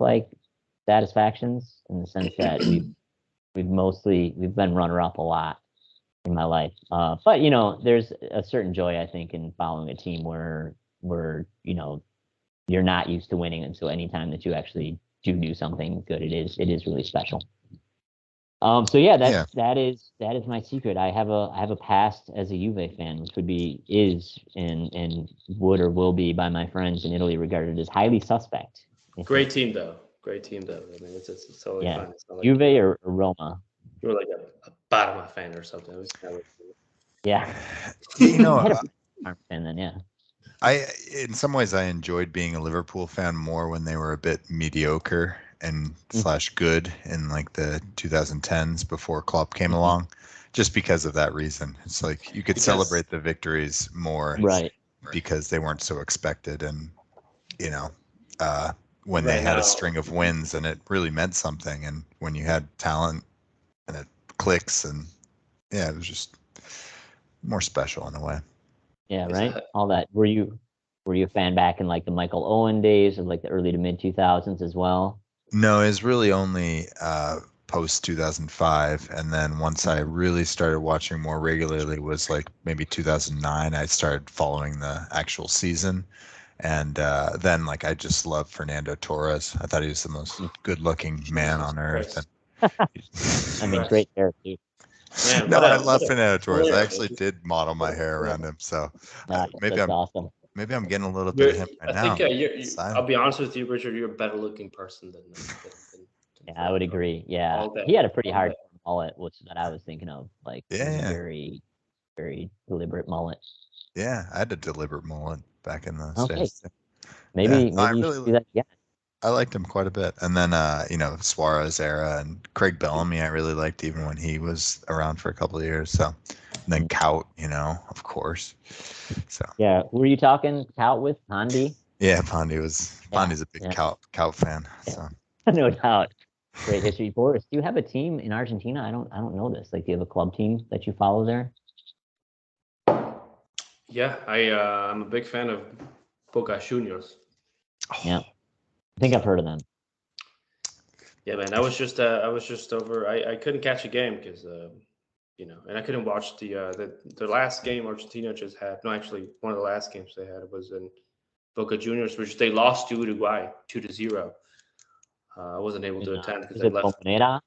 satisfactions in the sense that we've been runner up a lot in my life. But there's a certain joy I think in following a team where you're not used to winning, and so anytime that you actually do something good, it is really special. So yeah, that is my secret. I have a past as a Juve fan, which is and would or will be by my friends in Italy regarded as highly suspect. Great team though. I mean, it's totally fine. It's not like Juve or Roma. You were like a Parma fan or something. It was kind of yeah. I had a fan then, yeah. In some ways, I enjoyed being a Liverpool fan more when they were a bit mediocre and / good in the 2010s before Klopp came along, just because of that reason. It's like you could celebrate the victories more, right? Because they weren't so expected, and when they had a string of wins and it really meant something, and when you had talent and it clicks, and it was just more special in a way. Yeah, right. All that. Were you a fan back in the Michael Owen days, or the early to mid 2000s as well? No, it was really only post 2005, and then once I really started watching more regularly was maybe 2009. I started following the actual season, and then I just loved Fernando Torres. I thought he was the most good-looking man on earth. I mean, great hair too. Man, I love Fernando Torres. I actually did model my hair around him, so maybe I'm awesome. Maybe I'm getting a little bit of him right now. I think I'll be honest with you, Richard. You're a better looking person than yeah, I would agree. Yeah, he had a pretty hard mullet, which that I was thinking of. Very, very deliberate mullet. Yeah, I had a deliberate mullet back in the States. Maybe you should do that again. I liked him quite a bit. And then, Suarez era and Craig Bellamy, I really liked even when he was around for a couple of years. So, and then Kaut, of course. So. Yeah, were you talking Kaut with Pondy? Yeah, Pondy's a big Kaut fan. So. No doubt. Great history. Boris, do you have a team in Argentina? I don't know this. Do you have a club team that you follow there? Yeah, I'm a big fan of Boca Juniors. Yeah. I think I've heard of them. Yeah, man. I was just over. I couldn't catch a game because and I couldn't watch the last game Argentina just had. No, actually, one of the last games they had was in Boca Juniors, which they lost to Uruguay 2-0. I wasn't able to attend because Is I it left. Bombonera?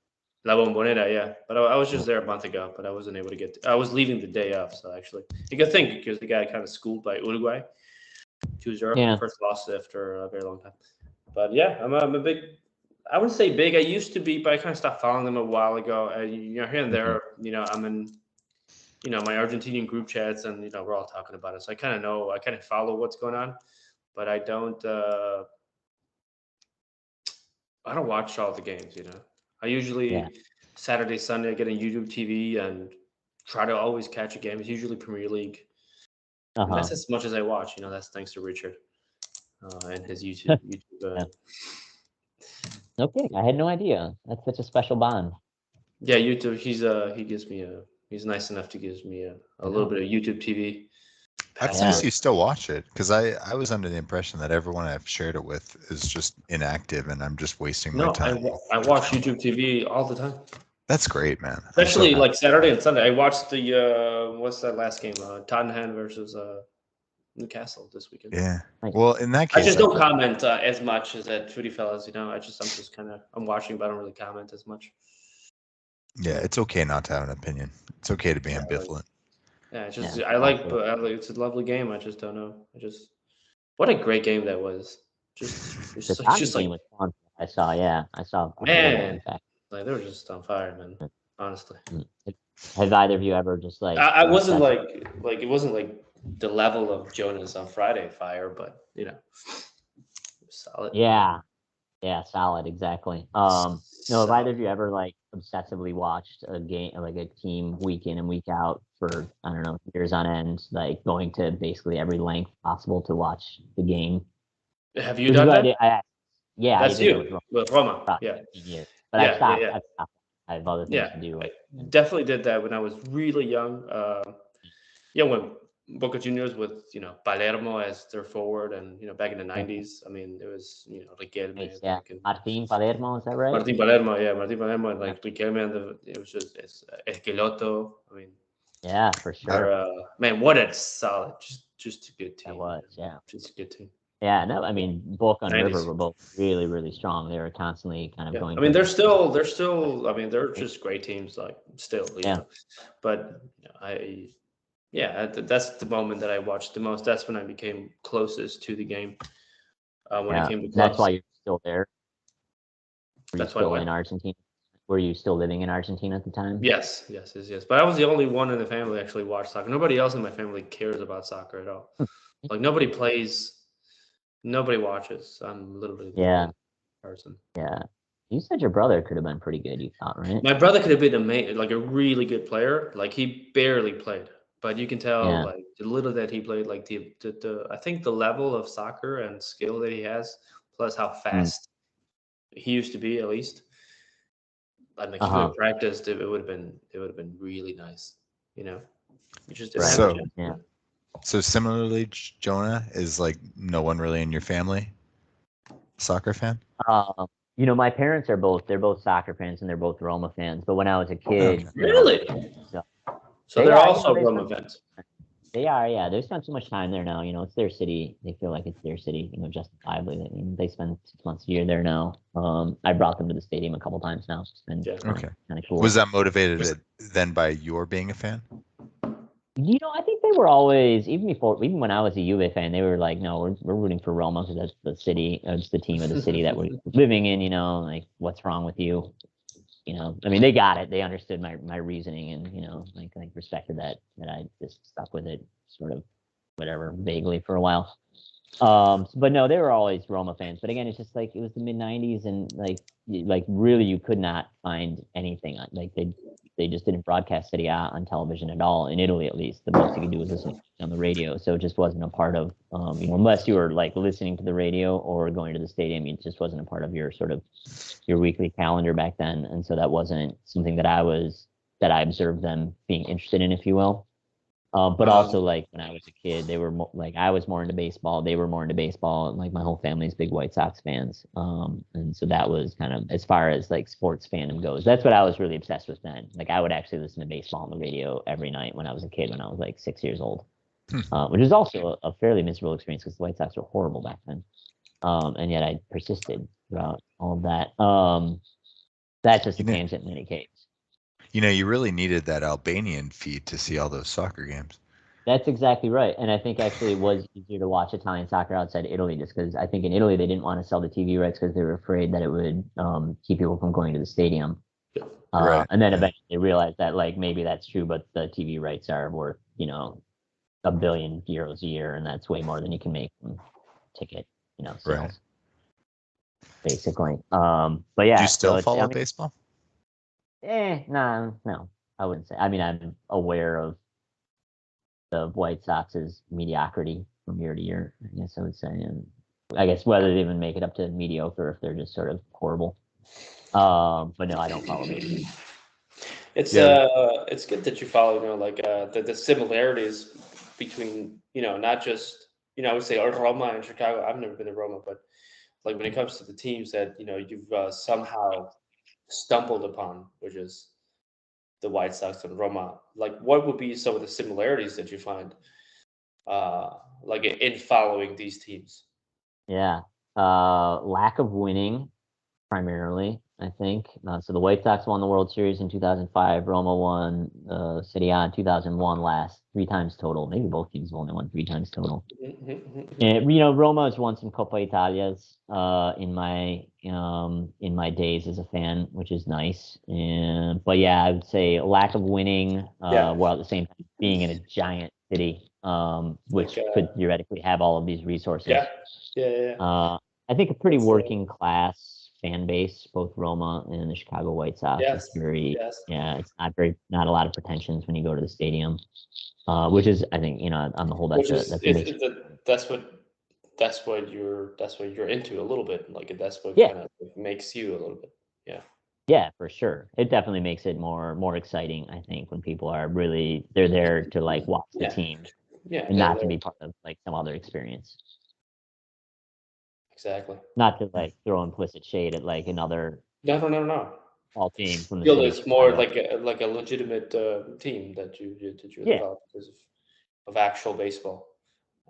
La Bombonera, yeah. But I was just there a month ago, but I wasn't able to get. I was leaving the day of, so actually, a good thing because they got kind of schooled by Uruguay, 2-0, Yeah. first loss after a very long time. But yeah, I'm a big. I wouldn't say big. I used to be, but I kind of stopped following them a while ago. Here and there, I'm in, my Argentinian group chats, and we're all talking about it. So I kind of know, I kind of follow what's going on, but I don't. I don't watch all the games. I usually Saturday, Sunday I get on YouTube TV and try to always catch a game. It's usually Premier League. And that's as much as I watch. That's thanks to Richard and his YouTube. Okay, I had no idea. That's such a special bond. Yeah, YouTube. He's nice enough to give me a little bit of YouTube TV. I'm surprised you still watch it, because I was under the impression that everyone I've shared it with is just inactive, and I'm just wasting my time. I watch YouTube TV all the time. That's great, man. Especially like Saturday and Sunday. I watched the what's that last game? Tottenham versus Newcastle this weekend. Yeah. Well, in that case, I just don't comment as mumuch as that Fruity Fellas. I'm just kind of watching, but I don't really comment as much. Yeah, it's okay not to have an opinion. It's okay to be ambivalent. I like it's a lovely game. I just don't know. What a great game that was. Just like was fun. I saw. Man, like they were just on fire, man. Honestly. Have either of you ever just like? I wasn't like it wasn't like the level of Jonah's on Friday fire, but it was solid. Yeah, solid, exactly. No, have either of you ever like obsessively watched a game, like a team week in and week out for, I don't know, years on end, like going to basically every length possible to watch the game? Have you done that? That's you with Roma. Yeah. Years. But I've stopped. I have other things to do. I definitely did that when I was really young. When Boca Juniors with Palermo as their forward, and back in the 90s, I mean, it was Riquelme. Yeah, Martin Palermo, is that right? Martin Palermo, and like Riquelme, and it was just Esqueloto. I mean, yeah, for sure. Man, what a solid, just a good team. It was, just a good team. Yeah, no, I mean, Boca and River were both really, really strong. They were constantly kind of going. I mean, they're still. I mean, they're just great teams, like still. But that's the moment that I watched the most. That's when I became closest to the game. When it came to clubs. That's why you're still there. That's why in Argentina. Were you still living in Argentina at the time? Yes. But I was the only one in the family that actually watched soccer. Nobody else in my family cares about soccer at all. Like nobody plays. Nobody watches. I'm a little bit of a person. Yeah. You said your brother could have been pretty good, you thought, right? My brother could have been a really good player. Like he barely played, but you can tell like the little that he played, like the I think the level of soccer and skill that he has, plus how fast he used to be, at least. Like if he would have practiced, it would have been really nice. You just didn't So similarly, Jonah, is like no one really in your family soccer fan? My parents they're both soccer fans and they're both Roma fans. But when I was a kid, really, so they're also Roma fans. They are, yeah. They spend so much time there now. It's their city. They feel like it's their city. Justifiably. I mean, they spend 6 months a year there now. I brought them to the stadium a couple times now. It's been kind of cool. Was that motivated then by your being a fan? I think they were always, even when I was a Juve fan, they were like, no, we're rooting for Roma because that's the city, it's the team of the city that we're living in, like, what's wrong with you? I mean, they got it. They understood my reasoning and, like respected that I just stuck with it sort of whatever, vaguely for a while. But no, they were always Roma fans. But again, it's just like, it was the mid 90s and like really you could not find anything. Like they just didn't broadcast Serie A on television at all, in Italy at least. The most you could do was listen on the radio. So it just wasn't a part of, unless you were like listening to the radio or going to the stadium, it just wasn't a part of your sort of your weekly calendar back then. And so that wasn't something that I observed them being interested in, if you will. But also, like, when I was a kid, they were I was more into baseball. They were more into baseball. And, like, my whole family's big White Sox fans. And so that was kind of, as far as, like, sports fandom goes, that's what I was really obsessed with then. Like, I would actually listen to baseball on the radio every night when I was a kid, when I was, like, 6 years old. Which is also a fairly miserable experience because the White Sox were horrible back then. And yet I persisted throughout all of that. That's just a tangent in any case. You really needed that Albanian feed to see all those soccer games. That's exactly right. And I think actually it was easier to watch Italian soccer outside Italy, just because I think in Italy they didn't want to sell the TV rights because they were afraid that it would keep people from going to the stadium. Right. And then eventually they realized that like maybe that's true, but the TV rights are worth, €1 billion a year, and that's way more than you can make from ticket, sales. Right. Basically. But yeah. Do you still follow baseball? No, I wouldn't say. I mean, I'm aware of the White Sox's mediocrity from year to year, I guess I would say. And I guess whether they even make it up to mediocre if they're just sort of horrible. But no, I don't follow baseball. It's good that you follow, the similarities between, not just, I would say Roma and Chicago. I've never been to Roma, but like when it comes to the teams that, you've somehow stumbled upon, which is the White Sox and Roma, like what would be some of the similarities that you find like in following these teams? Yeah. Lack of winning primarily, I think. So the White Sox won the World Series in 2005. Roma won Serie A in 2001 last 3 times total. Maybe both teams only won 3 times total. And, Roma has won some Coppa Italias in my days as a fan, which is nice. But yeah, I would say lack of winning while at the same time being in a giant city, which could theoretically have all of these resources. I think a pretty working class fan base, both Roma and the Chicago White Sox. It's it's not a lot of pretensions when you go to the stadium, which is, I think, on the whole, that's what you're into a little bit. Like that's what kind of makes you a little bit. Yeah, for sure. It definitely makes it more exciting, I think, when people are really, they're there to like watch the team and not to be part of like some other experience. Exactly. Not to like throw implicit shade at like another. No. All team from the city. It's more like a legitimate team that you develop because of actual baseball.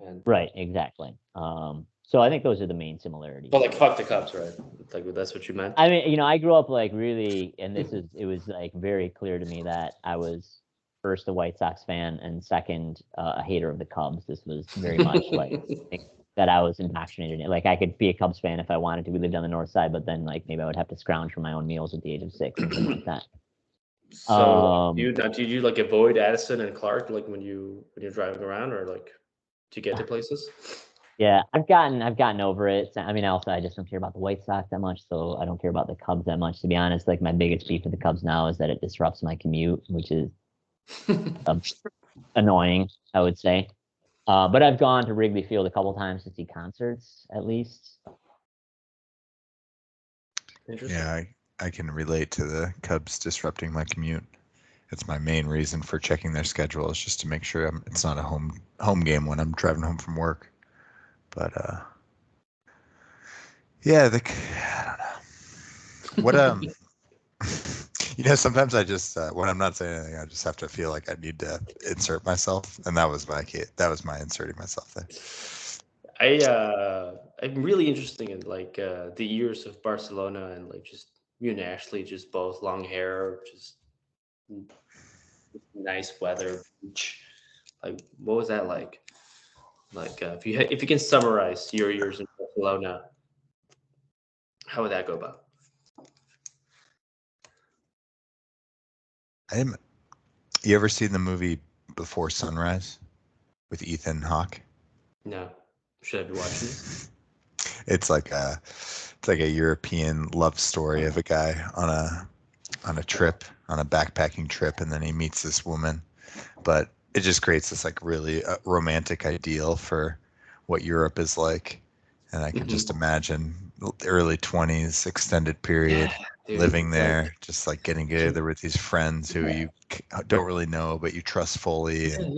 And right, exactly. So I think those are the main similarities. But like fuck the Cubs, right? Like that's what you meant. I mean, I grew up like really, and it was like very clear to me that I was first a White Sox fan and second a hater of the Cubs. This was very much like that I was indoctrinated in. Like I could be a Cubs fan if I wanted to. We lived on the north side, but then like maybe I would have to scrounge for my own meals at the age of 6, something like that. So did you like avoid Addison and Clark like when you're driving around, or like to get to places? Yeah, I've gotten over it. I mean, also I just don't care about the White Sox that much, so I don't care about the Cubs that much, to be honest. Like my biggest beef with the Cubs now is that it disrupts my commute, which is annoying, I would say. But I've gone to Wrigley Field a couple times to see concerts, at least. Yeah, I can relate to the Cubs disrupting my commute. It's my main reason for checking their schedule, is just to make sure it's not a home game when I'm driving home from work. But yeah, I don't know. What sometimes I just when I'm not saying anything, I just have to feel like I need to insert myself, and that was my inserting myself there. I'm really interested in like the years of Barcelona, and like just you and Ashley, just both long hair, just nice weather, beach. Like, what was that like? Like, if you can summarize your years in Barcelona, how would that go about? You ever seen the movie Before Sunrise with Ethan Hawke? No. Should I be watching it? It's like a European love story of a guy on a trip, on a backpacking trip, and then he meets this woman. But it just creates this like really romantic ideal for what Europe is like. And I can just imagine the early 20s, extended period, living there, just like getting together with these friends who you don't really know, but you trust fully. And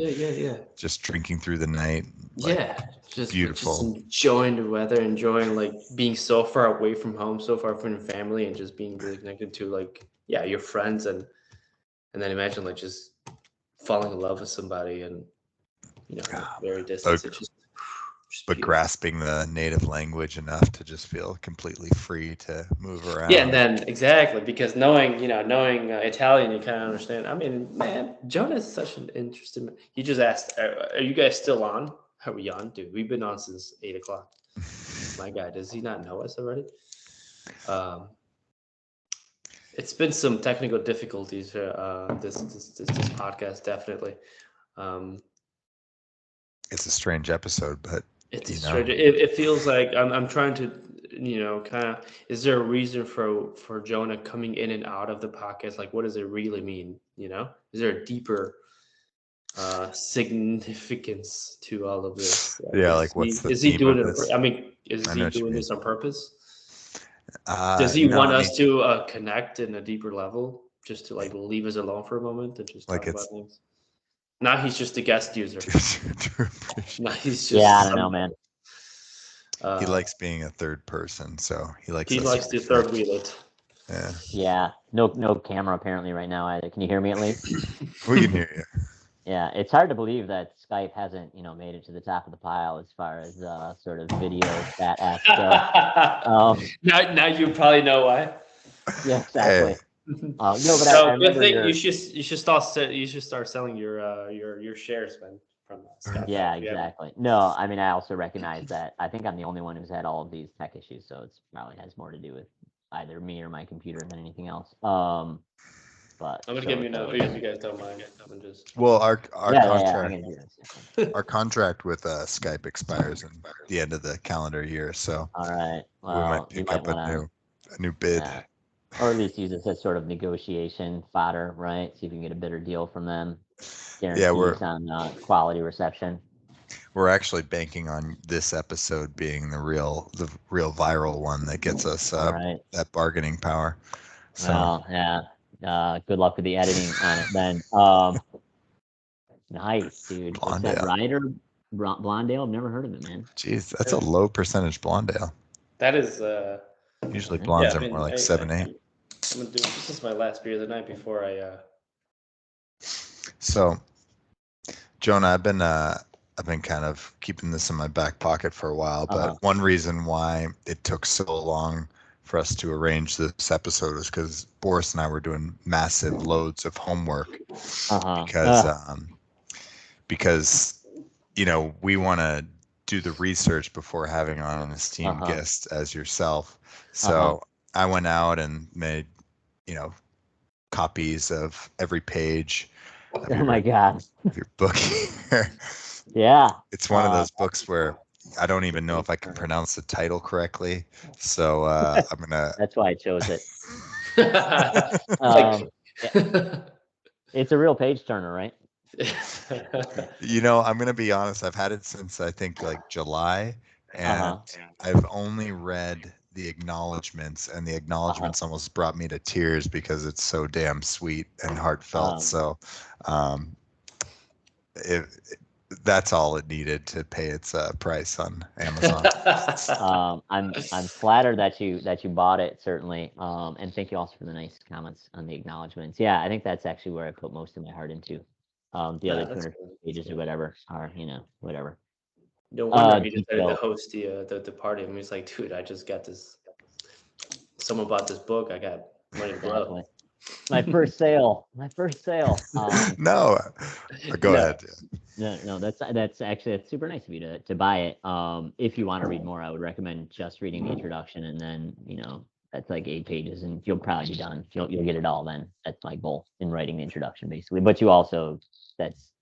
just drinking through the night. Just beautiful. Just enjoying the weather, enjoying like being so far away from home, so far from your family, and just being really connected to like, your friends. And then imagine like just falling in love with somebody and, very distant. It's but grasping the native language enough to just feel completely free to move around. Yeah, and then exactly, because knowing Italian, you kind of understand. I mean, man, Jonah is such an interesting. He just asked, "Are you guys still on? Are we on, dude? We've been on since 8:00. My guy, does he not know us already? It's been some technical difficulties. This podcast definitely. It's a strange episode, but it's strange. It feels like I'm trying to, kind of. Is there a reason for Jonah coming in and out of the podcast? Like, what does it really mean? Is there a deeper significance to all of this? Yeah, like what's the is he doing of it? this? I mean, is he doing this on purpose? Does he no, want us to connect in a deeper level, just to like leave us alone for a moment and just talk about things? Now he's just a guest user. Now he's just I don't know, man. He likes being a third person, so he likes to third wheel it. Yeah. No camera apparently right now either. Can you hear me at least? We can hear you. Yeah, it's hard to believe that Skype hasn't, made it to the top of the pile as far as sort of video chat apps go. Now you probably know why. Yeah, exactly. Hey. No, but I remember you should start selling your shares, man, from Skype. Yeah, exactly. No, I mean, I also recognize that I think I'm the only one who's had all of these tech issues, so it probably has more to do with either me or my computer than anything else. But I'm gonna give you another. You guys don't mind. Well, our contract, our contract with Skype expires at the end of the calendar year, so all right. Well, we might pick up a new bid, or at least use this as sort of negotiation fodder, right? See if you can get a better deal from them. Guarantees on quality reception. We're actually banking on this episode being the real viral one that gets us that bargaining power. So. Well, yeah. Good luck with the editing on it then. Nice, dude. Blondale. What's that, Ryder? Blondale? I've never heard of it, man. Jeez, that's a low percentage Blondale. That is. Usually blondes are more like 7-8. I'm gonna do. This is my last beer of the night before I. So, Jonah, I've been kind of keeping this in my back pocket for a while, but one reason why it took so long for us to arrange this episode is because Boris and I were doing massive loads of homework because we want to do the research before having on an esteemed guest as yourself. So I went out and made copies of every page. Oh my God! Your book here. Yeah. It's one of those books where I don't even know if I can pronounce the title correctly, so I'm gonna. That's why I chose it. It's a real page turner, right? I'm gonna be honest. I've had it since I think like July, and I've only read the acknowledgments, and the acknowledgments almost brought me to tears because it's so damn sweet and heartfelt. So, that's all it needed to pay its price on Amazon. I'm flattered that you bought it, certainly, and thank you also for the nice comments on the acknowledgments. Yeah, I think that's actually where I put most of my heart into. The other 200 pages or whatever are whatever. No wonder he decided to host the party. I mean, it's like, dude, I just got this. Someone bought this book. I got money to blow. My first sale. No, go ahead. No, that's actually super nice of you to buy it. If you want to read more, I would recommend just reading the introduction, and then that's like 8 pages, and you'll probably be done. You'll get it all then. That's my goal in writing the introduction, basically. But you also, that's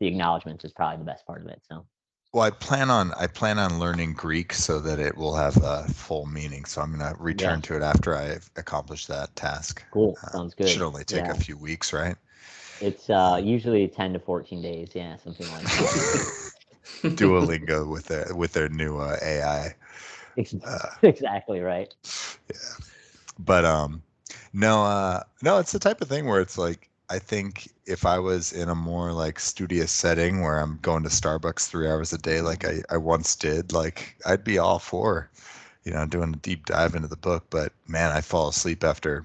the acknowledgments is probably the best part of it. So. Well, I plan on learning Greek so that it will have a full meaning. So I'm going to return to it after I've accomplished that task. Cool. Sounds good. It should only take a few weeks, right? It's usually 10 to 14 days. Yeah, something like that. Duolingo with their new AI. Exactly right. Yeah. But no, it's the type of thing where it's like, I think if I was in a more like studious setting where I'm going to Starbucks 3 hours a day, like I once did, like I'd be all for, doing a deep dive into the book. But man, I fall asleep after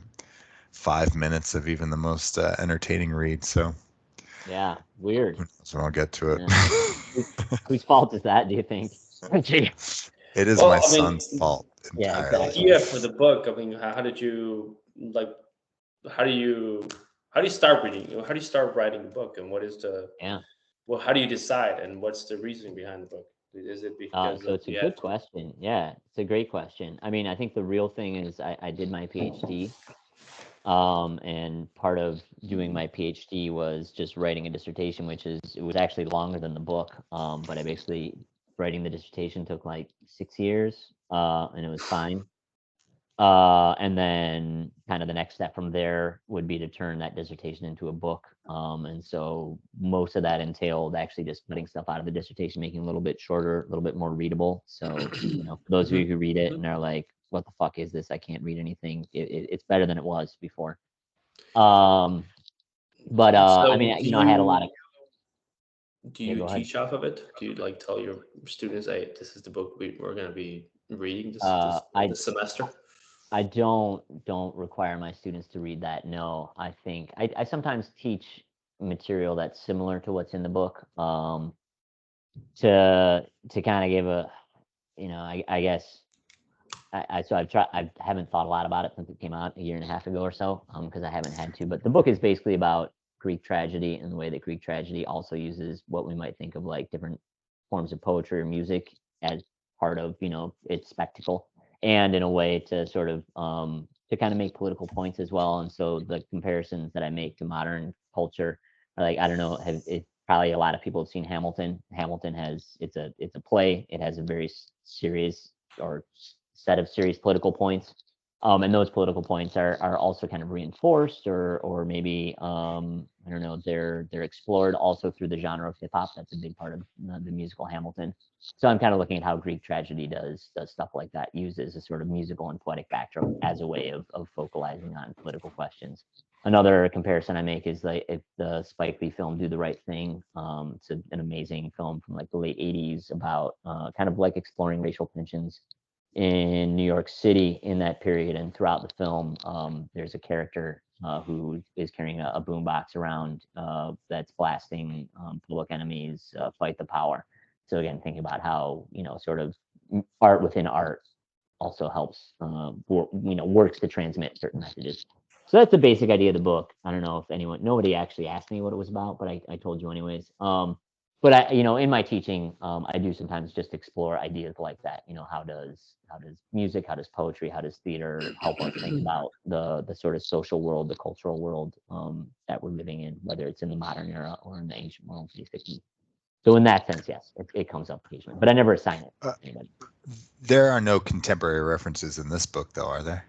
5 minutes of even the most entertaining read. So yeah, weird. So I'll get to it. Yeah. Whose fault is that, do you think? It is my son's fault entirely. Exactly. The idea for the book. I mean, how did you like? How do you start reading? How do you start writing a book? And what is the well? How do you decide? And what's the reasoning behind the book? Is it because So it's a good question. Yeah, it's a great question. I mean, I think the real thing is I did my PhD. And part of doing my PhD was just writing a dissertation, it was actually longer than the book. But I basically writing the dissertation took like 6 years, and it was fine. And then kind of the next step from there would be to turn that dissertation into a book. And so most of that entailed actually just putting stuff out of the dissertation, making it a little bit shorter, a little bit more readable. So, for those of you who read it and are like, what the fuck is this? I can't read anything. It's better than it was before. I mean, I had a lot of. Do you teach off of it? Do you like tell your students, "Hey, this is the book we're going to be reading this semester"? I don't require my students to read that. No, I think I sometimes teach material that's similar to what's in the book. To kind of give a, I guess. I haven't thought a lot about it since it came out a year and a half ago or so, because I haven't had to. But the book is basically about Greek tragedy and the way that Greek tragedy also uses what we might think of like different forms of poetry or music as part of its spectacle, and in a way to sort of to kind of make political points as well. And so the comparisons that I make to modern culture are like, I don't know, probably a lot of people have seen Hamilton. Hamilton it's a play. It has a very serious or set of serious political points, and those political points are also kind of reinforced or maybe I don't know, they're explored also through the genre of hip hop. That's a big part of the musical Hamilton. So I'm kind of looking at how Greek tragedy does stuff like that, uses a sort of musical and poetic backdrop as a way of focalizing on political questions. Another comparison I make is like if the Spike Lee film Do the Right Thing. It's an amazing film from like the late 80s about kind of like exploring racial tensions in New York City in that period. And throughout the film, there's a character who is carrying a boombox around that's blasting Public Enemy's Fight the Power. So again, think about how, sort of art within art also helps, works to transmit certain messages. So that's the basic idea of the book. I don't know if nobody actually asked me what it was about, but I told you anyways. But I, in my teaching, I do sometimes just explore ideas like that. How does music, how does poetry, how does theater help us think about the sort of social world, the cultural world that we're living in, whether it's in the modern era or in the ancient world, basically. So in that sense, yes, it comes up occasionally, but I never assign it to anybody. There are no contemporary references in this book, though, are there?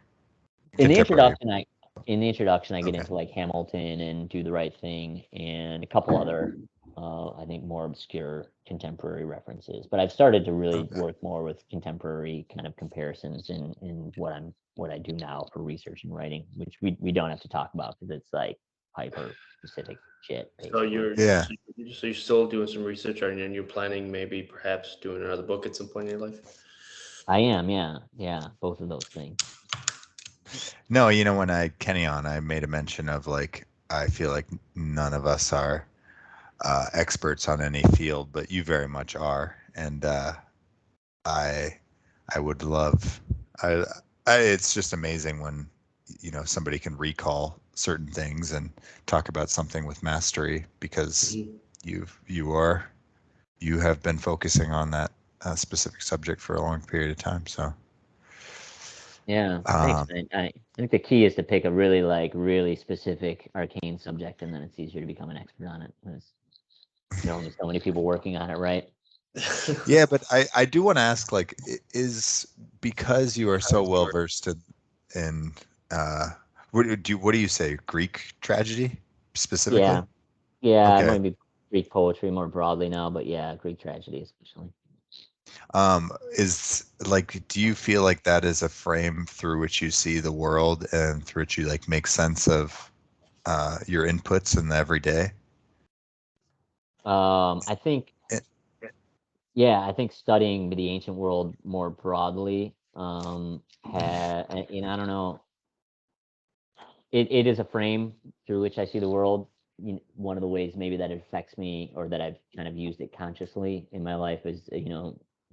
In the introduction, I get into like Hamilton and Do the Right Thing and a couple other, I think, more obscure contemporary references. But I've started to really work more with contemporary kind of comparisons in what I do now for research and writing, which we don't have to talk about because it's like hyper specific shit. Basically. So you're still doing some research, and you're planning maybe perhaps doing another book at some point in your life? I am, yeah, both of those things. No, when I had Kenny on, I made a mention of like, I feel like none of us are experts on any field, but you very much are. And I would love, it's just amazing when, somebody can recall certain things and talk about something with mastery because you have been focusing on that specific subject for a long period of time. So. Yeah, thanks, man. I think the key is to pick a really specific arcane subject, and then it's easier to become an expert on it. There's only so many people working on it, right? Yeah, but I do want to ask, like, is because you are so well versed in what do you say, Greek tragedy specifically? Yeah, okay. It might be Greek poetry more broadly now, but yeah, Greek tragedy especially. Is like, do you feel like that is a frame through which you see the world and through which you like make sense of your inputs in the everyday? I think I think studying the ancient world more broadly I don't know, it is a frame through which I see the world. One of the ways maybe that it affects me, or that I've kind of used it consciously in my life, is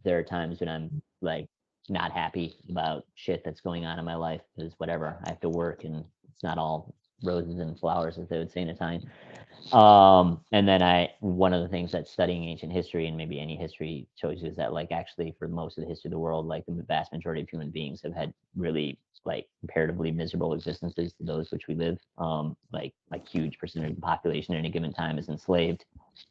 there are times when I'm like not happy about shit that's going on in my life, because whatever, I have to work and it's not all roses and flowers, as they would say in Italian. And then one of the things that studying ancient history, and maybe any history, shows you is that like actually for most of the history of the world, like the vast majority of human beings have had really like comparatively miserable existences to those which we live. Like huge percentage of the population at any given time is enslaved.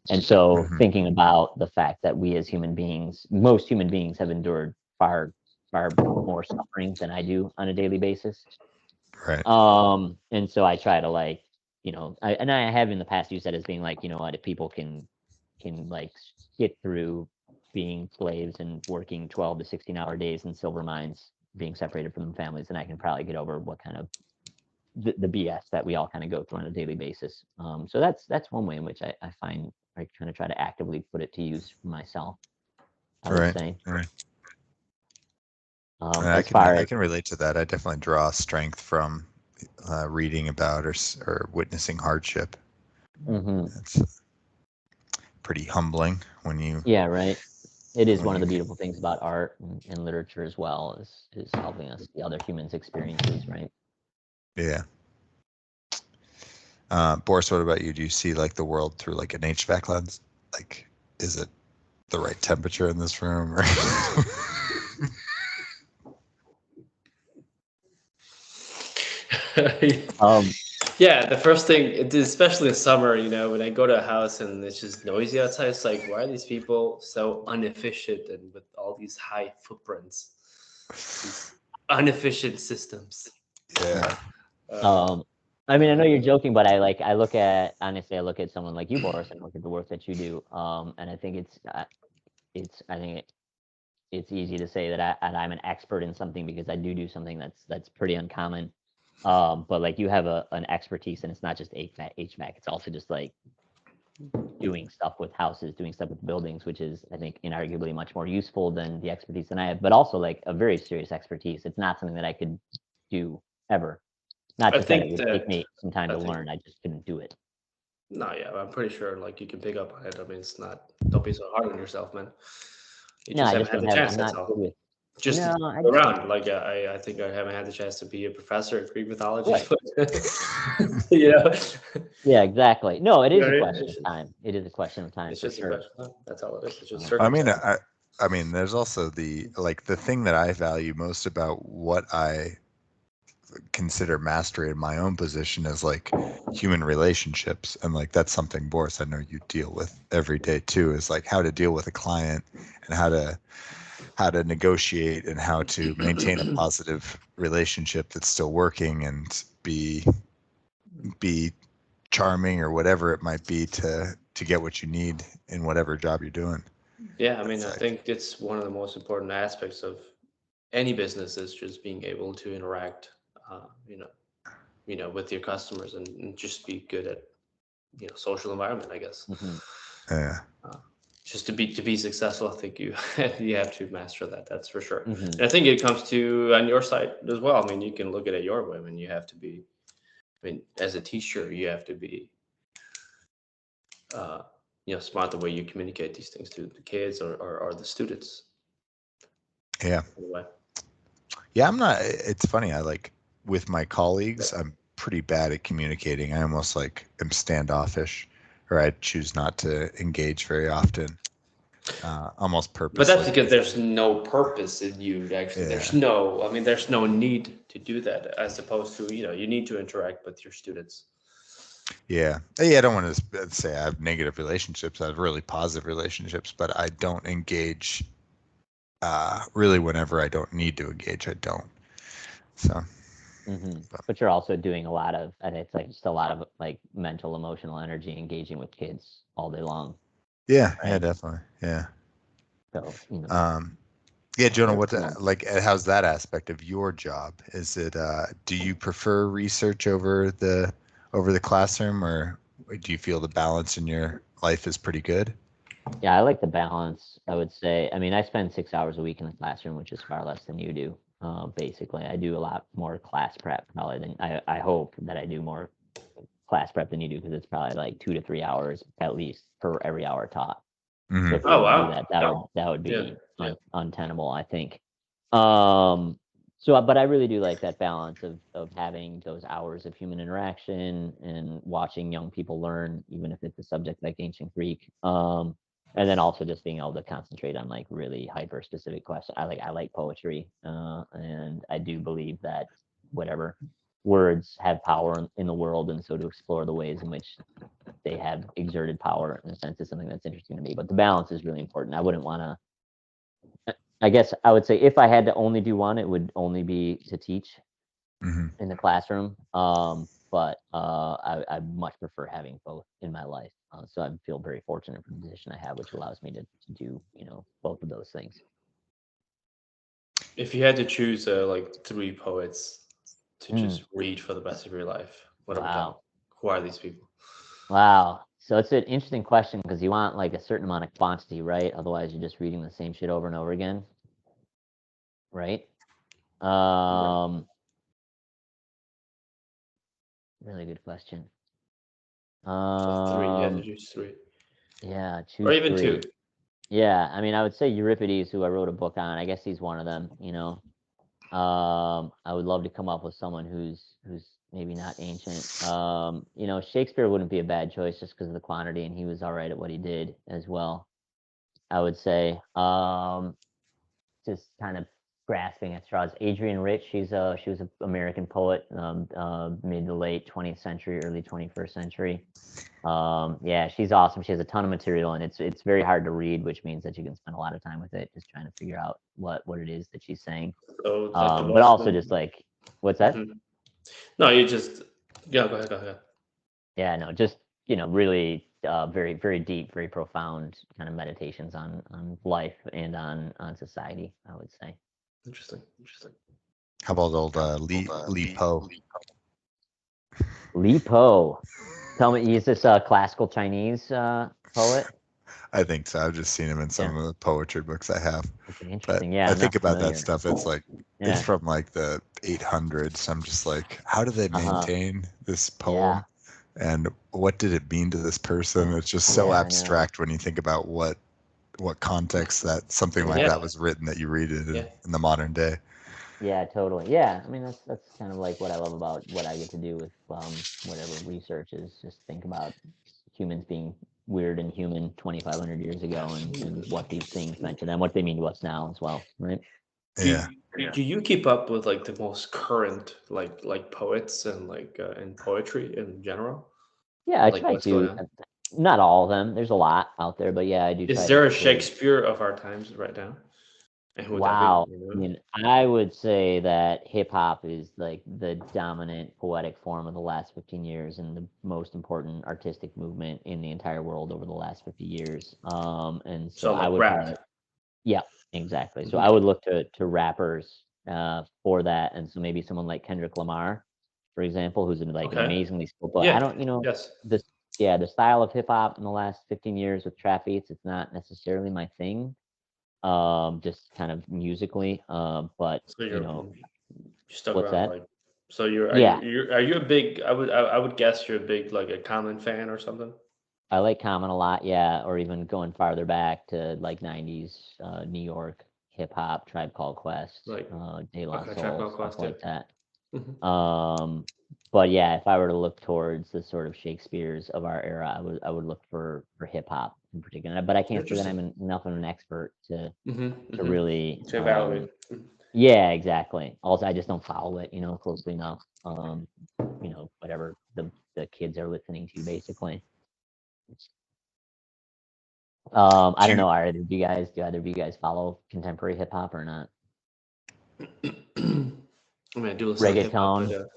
And so thinking about the fact that we as human beings, most human beings have endured far more suffering than I do on a daily basis. Right. And so I try to like, I have in the past used that as being like, what, if people can like get through being slaves and working 12 to 16-hour days in silver mines, being separated from their families, then I can probably get over what kind of the BS that we all kind of go through on a daily basis. So that's one way in which I find I kind of try to actively put it to use for myself, I would say. Right. I can relate to that. I definitely draw strength from reading about or witnessing hardship. It's pretty humbling when you. Yeah, right. It is one of the beautiful things about art and literature as well, is helping us see other humans' experiences, right? Yeah. Boris, what about you? Do you see like the world through like an HVAC lens? Like, is it the right temperature in this room? Or Yeah, the first thing, especially in summer, when I go to a house and it's just noisy outside, it's like, why are these people so inefficient and with all these high footprints, these inefficient systems? Yeah. I mean, I know you're joking, but I look at someone like you, Boris, and look at the work that you do. And I think it's easy to say that I'm an expert in something because I do something that's pretty uncommon. But like you have an expertise, and it's not just HVAC. It's also just like doing stuff with houses, doing stuff with buildings, which is, I think, inarguably much more useful than the expertise that I have, but also like a very serious expertise. It's not something that I could do ever. Not just that it would take me some time to learn. I just couldn't do it. No, yeah, I'm pretty sure like you can pick up on it. I mean, it's not. Don't be so hard on yourself, man. You just haven't had the chance. That's all. Just around. Like I think I haven't had the chance to be a professor of Greek mythology. Right. Yeah, exactly. No, it is a question of time. It is a question of time. It's just a question. That's all it is. It's just I mean, there's also the thing that I value most about what I consider mastery in my own position is like human relationships, and like that's something, Boris, I know you deal with every day too, is like how to deal with a client and how to negotiate and how to maintain a positive relationship that's still working and be charming or whatever it might be to get what you need in whatever job you're doing. Yeah, I mean, I think it's one of the most important aspects of any business is just being able to interact with your customers and just be good at social environment, I guess. Yeah. Just to be successful, I think you have to master that. That's for sure. And I think it comes to on your side as well. I mean, you can look at it your way. I mean, you have to be. I mean, as a teacher, you have to be. Smart the way you communicate these things to the kids or the students. Yeah. Anyway. Yeah, I'm not. It's funny. I like with my colleagues, I'm pretty bad at communicating. I almost like am standoffish, or I choose not to engage very often, almost purposely. But that's because there's no purpose in you. Actually, there's no need to do that, as opposed to you need to interact with your students. Yeah. I don't want to say I have negative relationships. I have really positive relationships, but I don't engage. Really, whenever I don't need to engage, I don't. So. But you're also doing a lot of, and it's like just a lot of like mental, emotional energy engaging with kids all day long. Yeah, right? Yeah, definitely. Yeah. So, yeah, Jonah, how's that aspect of your job? Is it, do you prefer research over the classroom, or do you feel the balance in your life is pretty good? Yeah, I like the balance, I would say. I mean, I spend 6 hours a week in the classroom, which is far less than you do. Basically, I do a lot more class prep probably than I hope that I do more class prep than you do, because it's probably like 2 to 3 hours at least for every hour taught. Mm-hmm. If we were to do that would be untenable, I think. But I really do like that balance of having those hours of human interaction and watching young people learn, even if it's a subject like ancient Greek. And then also just being able to concentrate on like really hyper specific questions. I like poetry, and I do believe that whatever words have power in the world, and so to explore the ways in which they have exerted power in a sense is something that's interesting to me. But the balance is really important. I wouldn't want to. I guess I would say if I had to only do one, it would only be to teach in the classroom. But I much prefer having both in my life. So I feel very fortunate for the position I have, which allows me to do both of those things. If you had to choose like 3 poets to just read for the rest of your life, what are them? Who are these people? Wow. So it's an interesting question because you want like a certain amount of quantity, right? Otherwise, you're just reading the same shit over and over again, right? Really good question. 3. You have to choose 3. Yeah, choose or even 3. 2. Yeah, I mean, I would say Euripides, who I wrote a book on. I guess he's one of them. I would love to come up with someone who's maybe not ancient. Shakespeare wouldn't be a bad choice just because of the quantity, and he was all right at what he did as well. I would say, just kind of grasping at straws. Adrienne Rich, she was an American poet, mid to late 20th century, early 21st century. Yeah, she's awesome. She has a ton of material, and it's very hard to read, which means that you can spend a lot of time with it, just trying to figure out what it is that she's saying. So but also just like, what's that? No, you just go ahead. Yeah, no, just really very, very deep, very profound kind of meditations on life and on society, I would say. Interesting. How about old Li Po? Li Po. Tell me, is this a classical Chinese poet? I think so. I've just seen him in some of the poetry books I have. Okay, interesting. Yeah, I think about that stuff. It's like it's from like the 800s. I'm just like, how do they maintain this poem? And what did it mean to this person? It's just so abstract when you think about what context that something like that was written, that you read it in the modern day. Yeah, totally. Yeah, I mean that's kind of like what I love about what I get to do with whatever research is just think about humans being weird and human 2,500 years ago, and what these things meant to them, what they mean to us now as well, right? Do you keep up with like the most current like poets and like and poetry in general? Yeah, I try to. Not all of them. There's a lot out there, but yeah, I do. Is there a Shakespeare of our times right now? And who would that be? I mean, I would say that hip hop is like the dominant poetic form of the last 15 years and the most important artistic movement in the entire world over the last 50 years. And so like I would rap. Yeah, exactly. So I would look to rappers for that, and so maybe someone like Kendrick Lamar, for example, who's an amazingly skilled. But I don't, the style of hip hop in the last 15 years with trap beats, it's not necessarily my thing. Just kind of musically. But so stuck what's around, that? like, so are you a big? I would guess you're a big like a Common fan or something. I like Common a lot, yeah, or even going farther back to like 90s New York hip hop, Tribe Called Quest, De La Soul, stuff like that. But yeah, if I were to look towards the sort of Shakespeares of our era, I would look for hip hop in particular. But I can't say that I'm enough of an expert to really to evaluate. Yeah, exactly. Also, I just don't follow it, closely enough. Whatever the kids are listening to, basically. I don't know. Do either of you guys follow contemporary hip hop or not? I mean, I do listen reggaeton. To hip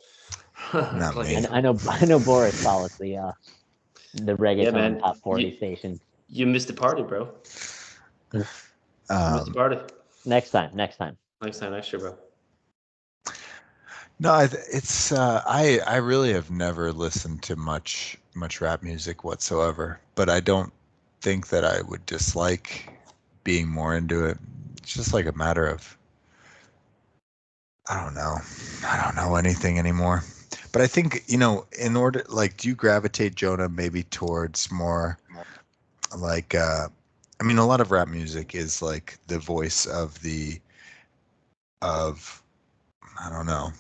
hop, not me. I know Boris follows the reggaeton top 40 station. You missed the party, bro. You missed the party. Next time. Next year, bro. No, it's I really have never listened to much rap music whatsoever, but I don't think that I would dislike being more into it. It's just like a matter of I don't know anything anymore. But I think, in order, like, do you gravitate, Jonah, maybe towards more like I mean, a lot of rap music is like the voice of I don't know,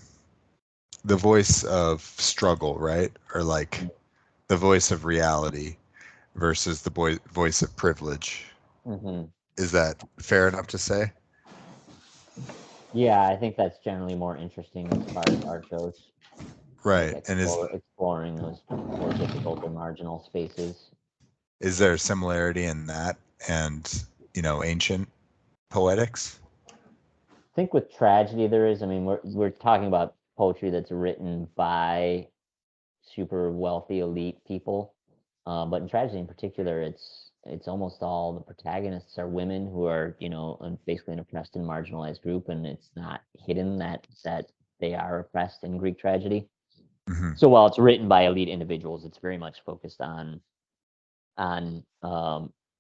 the voice of struggle, right? Or like the voice of reality versus the voice of privilege. Mm-hmm. Is that fair enough to say? Yeah, I think that's generally more interesting as far as art goes. Like Right. And exploring those more difficult or marginal spaces. is there a similarity in that and, ancient poetics? I think with tragedy there is. I mean, we're talking about poetry that's written by super wealthy elite people, but in tragedy in particular, it's almost all the protagonists are women who are basically an oppressed and marginalized group, and it's not hidden that they are oppressed in Greek tragedy. Mm-hmm. So while it's written by elite individuals, it's very much focused on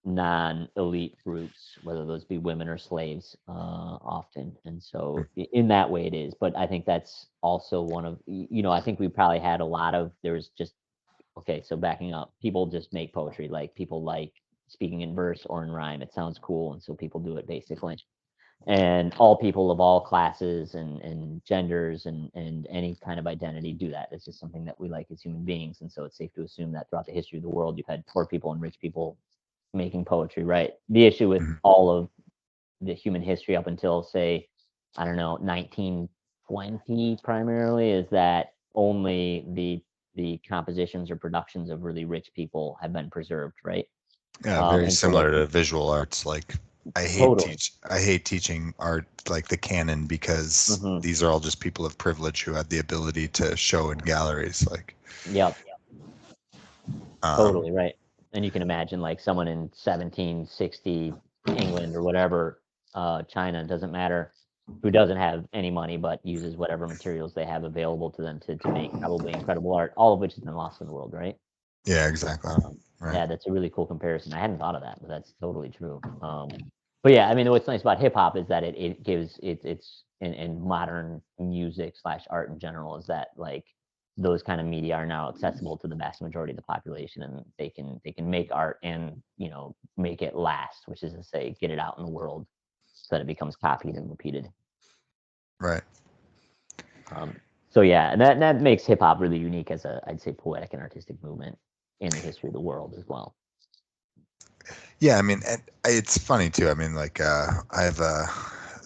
non-elite groups, whether those be women or slaves, often. And so in that way it is. But I think that's also one of, I think we probably had a lot of, there's just, okay, so backing up, people just make poetry. Like people like speaking in verse or in rhyme. It sounds cool. And so people do it basically. And all people of all classes and genders and any kind of identity do that. It's just something that we like as human beings. And so it's safe to assume that throughout the history of the world, you've had poor people and rich people making poetry, right? The issue with all of the human history up until, say, I don't know, 1920 primarily, is that only the compositions or productions of really rich people have been preserved, right? Yeah, very And similar to visual arts. Like I hate teaching art like the canon because these are all just people of privilege who had the ability to show in galleries. Like, yep, totally right. And you can imagine like someone in 1760 England or whatever, China, doesn't matter, who doesn't have any money but uses whatever materials they have available to them to make probably incredible art, all of which has been lost in the world, right? Yeah, exactly. Right. Yeah, that's a really cool comparison. I hadn't thought of that, but that's totally true. But yeah, I mean, what's nice about hip hop is that it gives it's in modern music / art in general, is that like those kind of media are now accessible to the vast majority of the population, and they can make art and make it last, which is to say, get it out in the world so that it becomes copied and repeated. Right. So yeah, and that makes hip hop really unique as I'd say poetic and artistic movement in the history of the world as well. Yeah, I mean, it's funny too. I mean, like I have a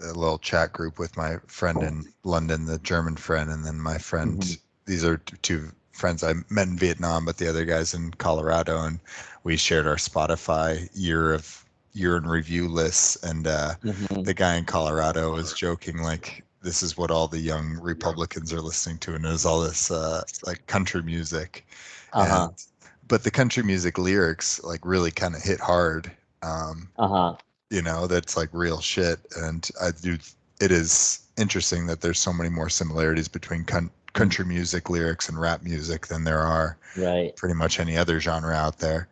little chat group with my friend in London, the German friend, and then my friend. These are two friends I met in Vietnam, but the other guy's in Colorado, and we shared our Spotify year in review lists. And the guy in Colorado was joking like, this is what all the young Republicans are listening to, and it was all this like country music. But the country music lyrics like really kind of hit hard. That's like real shit. And it is interesting that there's so many more similarities between country music lyrics and rap music than there are pretty much any other genre out there.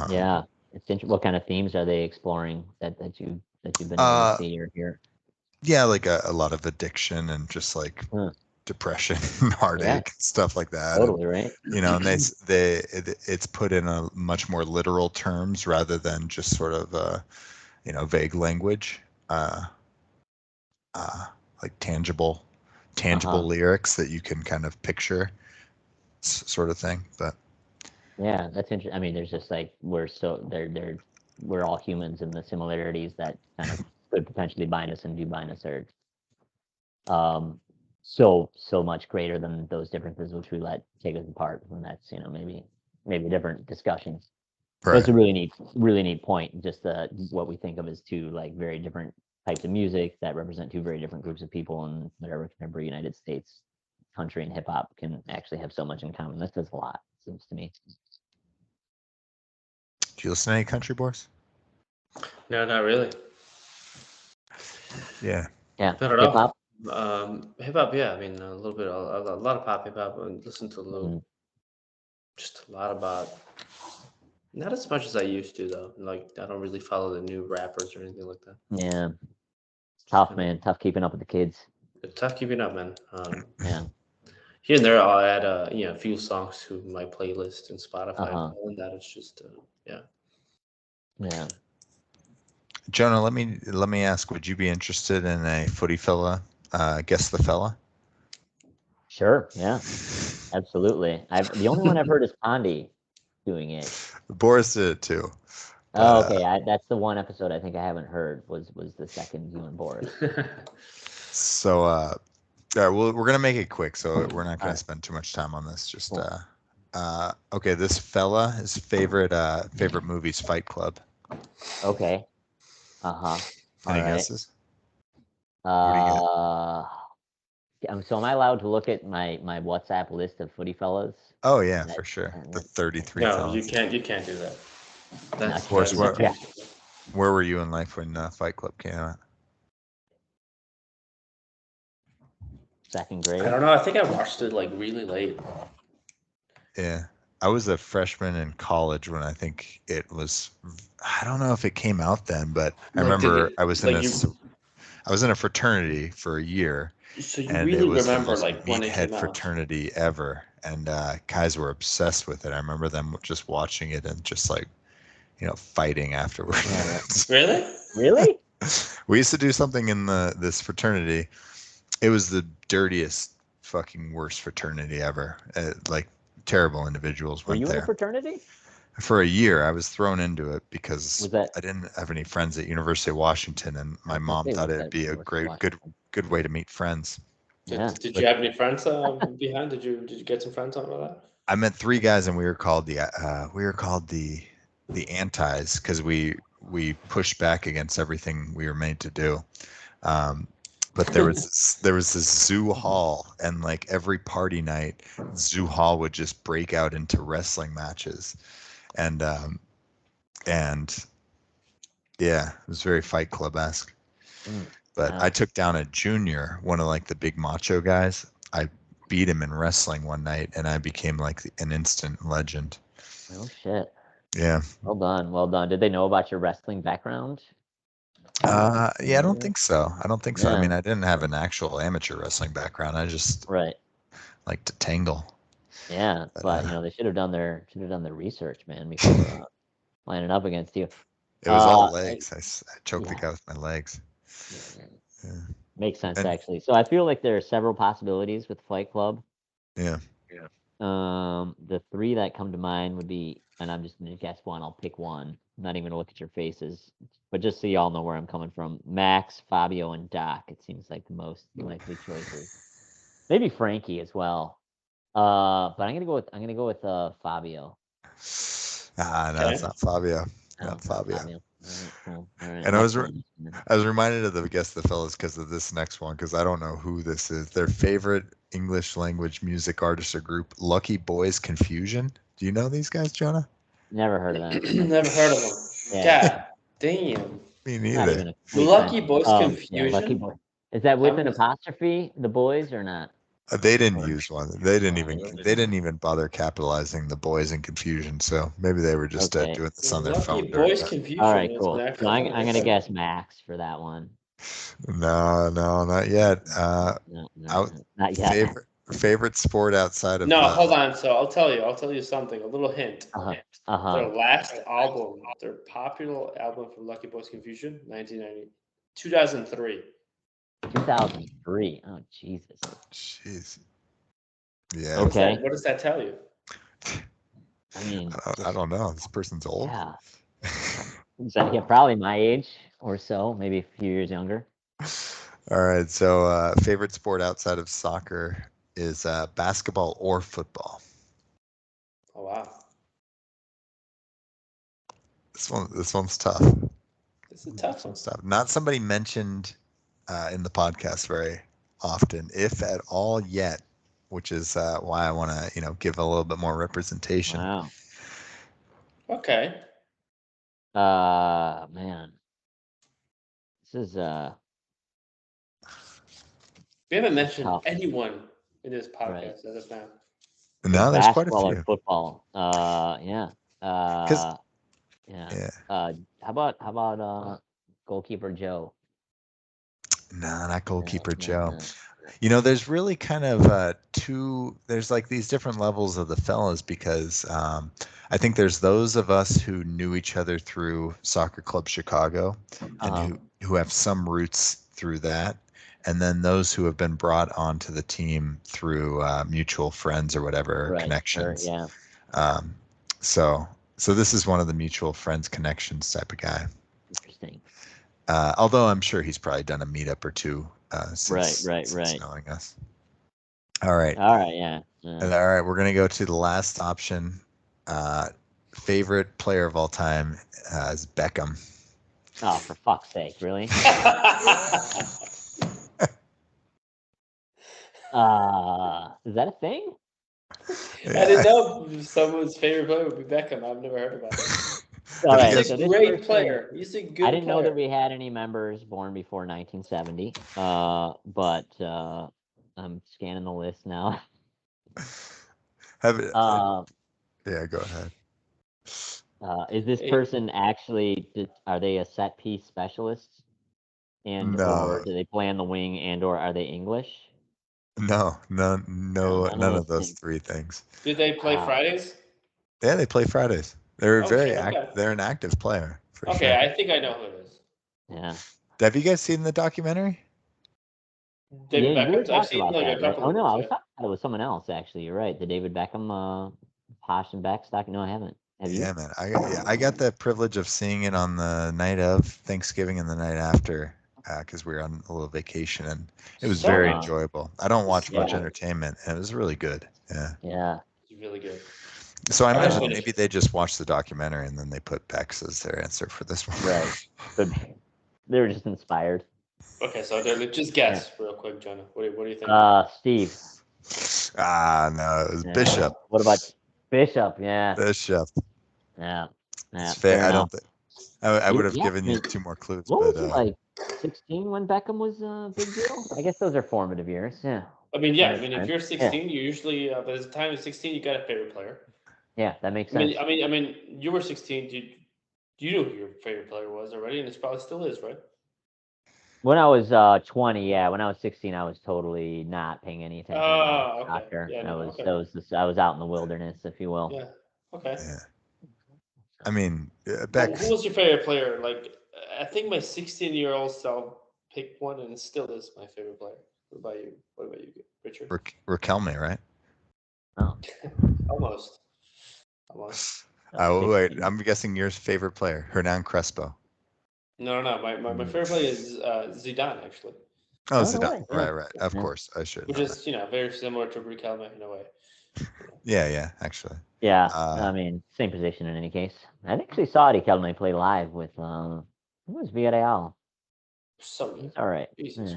Yeah, it's interesting. What kind of themes are they exploring that you've been able to see or hear? Yeah, like a lot of addiction and just like depression and heartache, stuff like that. Totally, right? And it's put in a much more literal terms rather than just sort of vague language, like tangible lyrics that you can kind of picture, sort of thing. But yeah, that's interesting. I mean, there's just like we're all humans, and the similarities that kind of could potentially bind us and do bind us are so much greater than those differences which we let take us apart. And that's maybe a different discussion. Right. That's a really neat point. Just what we think of as two like very different types of music that represent two very different groups of people, and whatever contemporary United States country and hip hop can actually have so much in common. That says a lot, it seems to me. Do you listen to any country, Boris? No, not really. Yeah. Hip hop. Hip hop, yeah. I mean, a little bit, a lot of pop hip hop. And listen to a little, just a lot about. Not as much as I used to, though. Like, I don't really follow the new rappers or anything like that. Yeah. Tough, man. Tough keeping up with the kids. It's tough keeping up, man. Yeah. Here and there, I'll add a few songs to my playlist in Spotify. Uh-huh. And that it's just, yeah. Yeah. Jonah, let me ask, would you be interested in a footy fella, Guess the Fella? Sure, yeah, absolutely. The only one I've heard is Pondy doing it. Boris did it too. Oh, okay. That's the one episode I think I haven't heard was the second you and Boris. So all right, well, we're gonna make it quick, so we're not gonna right. spend too much time on this. Just Cool. okay, this fella, his favorite movie's Fight Club. Okay. Any guesses? What do you get? So am I allowed to look at my WhatsApp list of footy fellas? Oh yeah, for sure. The 33 No, fellas. you can't do that. Of course, where were you in life when Fight Club came out? Second grade. I don't know. I think I watched it like really late. Yeah, I was a freshman in college when I think it was. I don't know if it came out then, but I remember I was in a fraternity for a year. So you and really it was remember the most like when it came meathead out? fraternity ever, and guys were obsessed with it. I remember them just watching it and just like, fighting afterwards. Really? Really? We used to do something in this fraternity. It was the dirtiest, fucking worst fraternity ever. Like terrible individuals Were went you there. in a fraternity? For a year, I was thrown into it because I didn't have any friends at University of Washington, and my mom thought it'd be a good way to meet friends. Did you have any friends behind? Did you get some friends on that? I met 3 guys, and we were called the antis because we pushed back against everything we were made to do. But there was this zoo hall, and like every party night, zoo hall would just break out into wrestling matches, and yeah, it was very Fight Club-esque. But I took down a junior, one of like the big macho guys. I beat him in wrestling one night, and I became like an instant legend. Oh shit. Yeah. Well done. Did they know about your wrestling background? Yeah, I don't think so. Yeah. I mean, I didn't have an actual amateur wrestling background. I just like to tangle. Yeah, but they should have done their research, man, before lining up against you. It was all legs. I choked the guy with my legs. Yeah. Makes sense, actually. So I feel like there are several possibilities with Fight Club. Yeah. The 3 that come to mind would be, and I'm just gonna guess one. I'll pick one. I'm not even gonna look at your faces, but just so y'all know where I'm coming from. Max, Fabio, and Doc. It seems like the most likely choices. Maybe Frankie as well. But I'm gonna go with Fabio. No, it's not Fabio. Not Fabio. All right, cool. All right. And I was reminded of the Guess the Fellas because of this next one, because I don't know who this is. Their favorite English language music artist or group, Lucky Boys Confusion. Do you know these guys, Jonah? Never heard of them. Never heard of them. Yeah. God damn. Me neither. Lucky Boys Confusion. Yeah, Lucky Boy. Is that with an apostrophe, the boys, or not? They didn't use one. They didn't even bother capitalizing the boys in confusion. So maybe they were just doing this on their phone. Lucky Boys Confusion. All right, cool. So I'm gonna guess Max for that one. No, not yet. Not yet. Favorite sport outside of. No, hold on. So I'll tell you something. A little hint. Their last album, their popular album from Lucky Boys Confusion, 2003. 2003. Oh, Jesus. Jeez. Yeah. Okay. What does that tell you? I mean, I don't know. This person's old. Yeah. Yeah, probably my age or so, maybe a few years younger. All right. So, favorite sport outside of soccer is basketball or football. Oh wow. This one's tough. It's a tough one. Not somebody mentioned in the podcast very often, if at all yet, which is why I want to, give a little bit more representation. Wow. Okay. Man, this is we haven't mentioned anyone in this podcast as of now. No, there's quite a few. Or football. Yeah. Yeah. How about goalkeeper Joe? No, not goalkeeper Joe. There's really kind of there's like these different levels of the fellas because I think there's those of us who knew each other through Soccer Club Chicago and who have some roots through that. And then those who have been brought onto the team through mutual friends or whatever connections. Sure, yeah. So this is one of the mutual friends connections type of guy. Interesting. Although I'm sure he's probably done a meetup or two since knowing us. All right. Yeah. All right, we're gonna go to the last option. Favorite player of all time is Beckham. Oh, for fuck's sake, really? Is that a thing? I didn't know someone's favorite player would be Beckham. I've never heard about it. All right, He's a great player. He's a good I didn't know that player. we had any members born before 1970, but I'm scanning the list now. Yeah, go ahead. Is this person actually? Are they a set piece specialist, or do they play on the wing, or are they English? No, none of those three things. Do they play Fridays? Yeah, they play Fridays. They're They're an active player. For sure. I think I know who it is. Yeah. Have you guys seen the documentary? David Beckham. I've seen like a couple. Oh no, I was talking about it with someone else actually. You're right. The David Beckham, Posh and Beck stock. No, I haven't. Have you? Yeah, man. I got the privilege of seeing it on the night of Thanksgiving and the night after, because we were on a little vacation, and it was very enjoyable. I don't watch much entertainment, and it was really good. Yeah. Yeah. It's really good. So I imagine maybe they just watched the documentary and then they put Bex as their answer for this one. Right. But they were just inspired. Okay, so just guess real quick, Jonah. What do you think? Steve. No, it was Bishop. What about Bishop? Yeah. Bishop. Yeah. It's fair. I don't think I would have given you 2 more clues. What was it, like 16 when Beckham was a big deal? I guess those are formative years. Yeah. I mean, if you're 16, you usually by the time you're 16, you got a favorite player. Yeah, that makes sense. I mean, you were 16. You knew who your favorite player was already, and it probably still is, right? When I was 20, yeah. When I was 16, I was totally not paying any attention to soccer. Yeah, I was out in the wilderness, if you will. Yeah. Okay. Yeah. I mean, Beck. Who was your favorite player? Like, I think my 16-year-old self picked one, and it still is my favorite player. What about you? Richard? Riquelme, right? Oh. Almost. Wait, I'm guessing your favorite player, Hernan Crespo. No. My favorite player is Zidane, actually. Oh, Zidane. Right. Of course, I should. Which is, very similar to Riquelme in a way. Yeah, actually. Yeah, I mean, same position in any case. I actually saw Riquelme play live with, who was Villarreal? He's all right. He was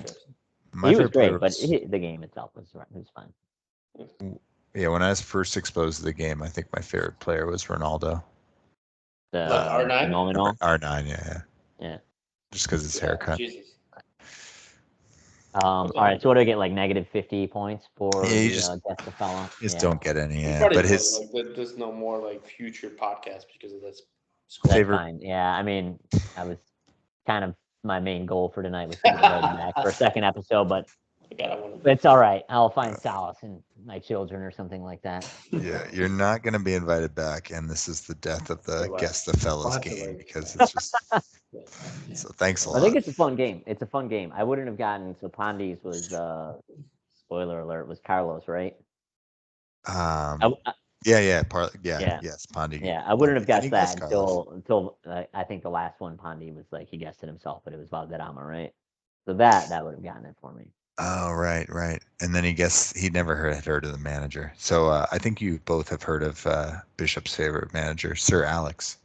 great, but the game itself was fun. Yeah, when I was first exposed to the game, I think my favorite player was Ronaldo. R9? R9, yeah. Just because his haircut. Jesus. All right, so what do I get? Like negative 50 points for guess the fella? Just don't get any. Yeah, but there's no more like future podcasts because of this. That's fine. Yeah, I mean, I was kind of my main goal for tonight was to get back for a second episode, but it's all right. I'll find solace in my children or something like that. Yeah, you're not going to be invited back, and this is the death of the Guess the Fellas game because it's just. So thanks a lot. I think it's a fun game. I wouldn't have gotten Pondi's was spoiler alert was Carlos, right? Yes, Pondi. Yeah, I wouldn't have guessed that until I think the last one Pondi was like he guessed it himself, but it was Valderrama, right? So that would have gotten it for me. Oh, right. And then he never had heard of the manager. So I think you both have heard of Bishop's favorite manager, Sir Alex.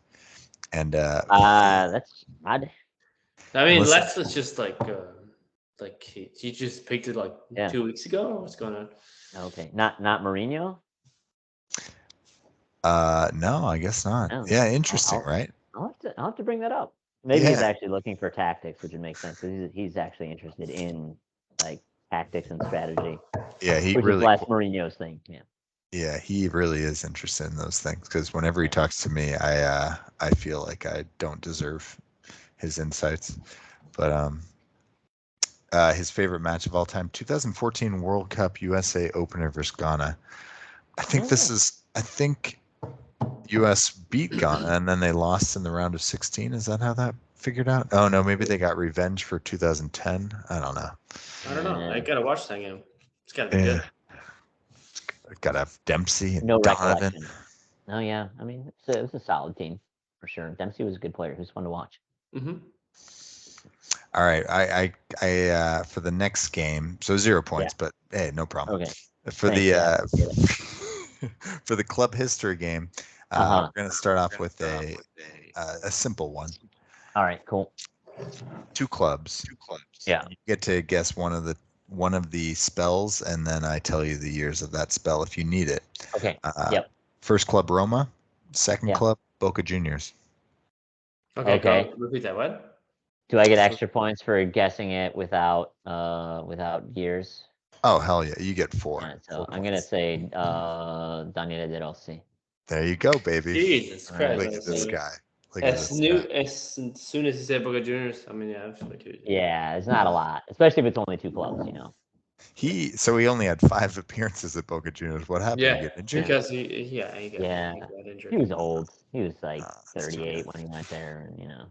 And that's odd. I mean, let's just like you just picked it like 2 weeks ago, or what's going on? Okay, not Mourinho. No, I guess not. No. Yeah, interesting, right? I'll have to bring that up. Maybe he's actually looking for tactics, which would make sense because he's actually interested in like tactics and strategy. Yeah, which is less Mourinho's thing. Yeah. Yeah, he really is interested in those things because whenever he talks to me, I feel like I don't deserve his insights. But his favorite match of all time, 2014 World Cup USA opener versus Ghana. I think US beat Ghana and then they lost in the round of 16. Is that how that figured out? Oh no, maybe they got revenge for 2010. I don't know. I don't know. I gotta watch that game. It's gotta be good. Gotta have Dempsey and No Donovan. recollection. Oh yeah, I mean it's a solid team for sure. Dempsey was a good player. He was fun to watch. Mm-hmm. All right, I for the next game, so 0 points, but hey, no problem. Okay. For the for the club history game, we're gonna start off with a simple one. All right, cool. 2 clubs. Yeah. You get to guess one of the spells, and then I tell you the years of that spell if you need it. Okay. Yep. First club Roma, second club Boca Juniors. Okay. Repeat that. What? Do I get extra points for guessing it without years? Oh hell yeah, you get 4. Yeah, so I'm gonna say Daniele De Rossi. There you go, baby. Jesus Christ! Look at this guy. As soon as you said Boca Juniors, I mean, yeah, yeah, it's not a lot, especially if it's only 2 clubs, you know. He only had 5 appearances at Boca Juniors. What happened? Yeah, he get injured? because he got injured. He was old. He was like 38 when he went there, and you know.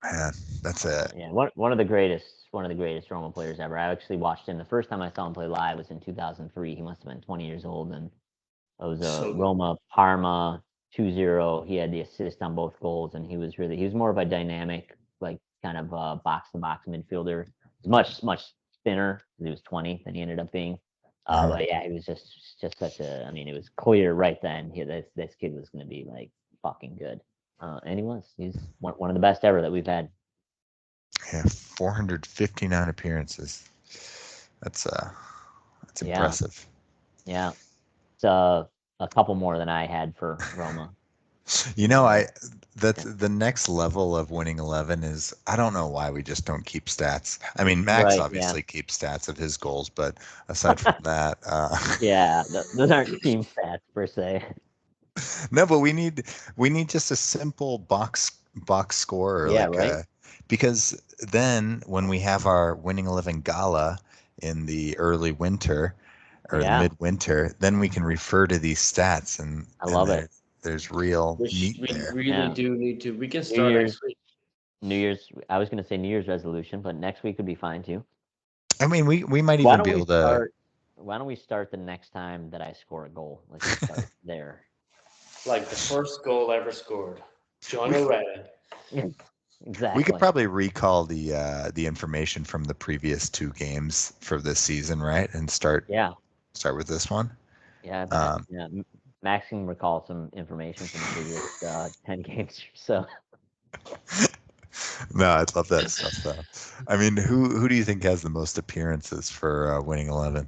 Man, that's it. Yeah, one of the greatest Roma players ever. I actually watched him. The first time I saw him play live was in 2003. He must have been 20 years old, and it was Roma Parma 2-0. He had the assist on both goals, and he was more of a dynamic, like kind of box to box midfielder. Much thinner. He was 20 than he ended up being. But yeah, he was just such a. I mean, it was clear right then this kid was going to be like fucking good. And he was. He's one of the best ever that we've had. Yeah, 459 appearances. That's impressive. Yeah, it's a couple more than I had for Roma. You know, the next level of winning 11 is I don't know why we just don't keep stats. I mean, Max obviously keeps stats of his goals, but aside from that, yeah, those aren't team stats per se. No, but we need just a simple box score, because then when we have our winning 11 gala in the early winter or the midwinter, then we can refer to these stats and I love it. There's real meat there. We really do need to. We can start next week. New Year's. I was going to say New Year's resolution, but next week would be fine too. I mean, we might even be able to. Why don't we start the next time that I score a goal? Let's start there. Like the first goal ever scored, Jonah Redden. Exactly. We could probably recall the information from the previous 2 games for this season, right? And start with this one. Yeah. Max can recall some information from the previous 10 games or so. No, I love that stuff though. I mean, who do you think has the most appearances for winning 11?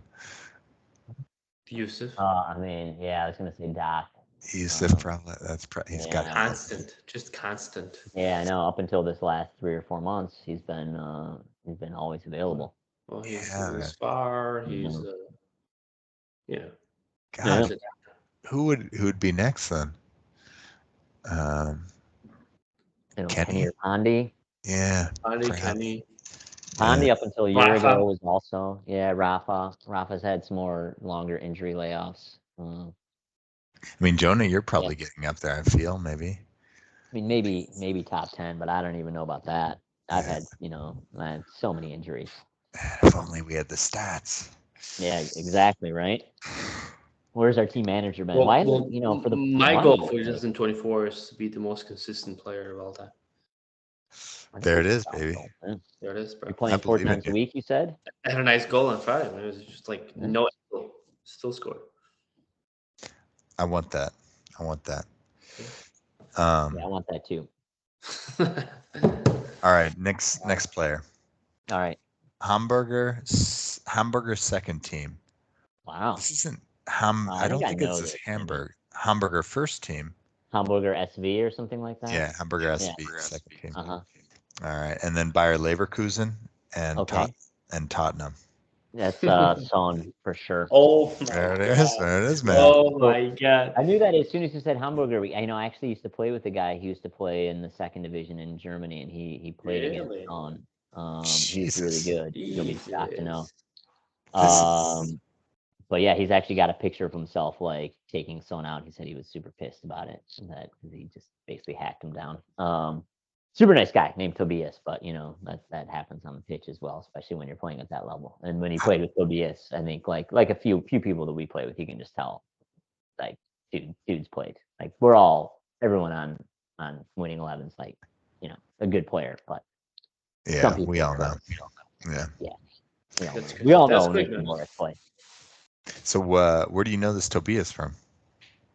Yusuf. I mean, I was gonna say Doc. Yusuf probably. He's got constant. Yeah, I know. Up until this last 3 or 4 months, he's been always available. Well, he's far. He's God, who would be next then? Kenny or Pondy. Yeah, Kenny. Pondy up until a year ago was also Rafa. Rafa's had some more longer injury layoffs. I mean, Jonah, you're probably getting up there. I feel maybe. I mean, maybe top 10, but I don't even know about that. I've had so many injuries. If only we had the stats. Yeah, exactly right. Where's our team manager been? Well, for my goal for 2024 is to be the most consistent player of all time. There it is, baby. There it is, bro. You're playing 4 times a week, you said? I had a nice goal on Friday. It was just like no goal, still scored. I want that. I want that too. All right, next player. All right. Hamburger second team. Wow. This isn't I don't think it's Hamburger first team. Hamburger SV or something like that. Yeah, Hamburger SV second team. All right, and then Bayer Leverkusen and Tottenham. That's Son for sure. Oh, there it is, man. Oh my God! I knew that as soon as you said Hamburger. I actually used to play with a guy. He used to play in the 2nd division in Germany, and he played against Son. He's really good. You'll be shocked to know. This is- But yeah, he's actually got a picture of himself like taking someone out. He said he was super pissed about it, that he just basically hacked him down. Super nice guy named Tobias, but you know that happens on the pitch as well, especially when you're playing at that level. And when he played with Tobias, I think like a few people that we play with, you can just tell, like dude's played. Like everyone on winning 11's like, you know, a good player, but yeah, we all know. Yeah. We all know Nick and Boris play. So where do you know this Tobias from?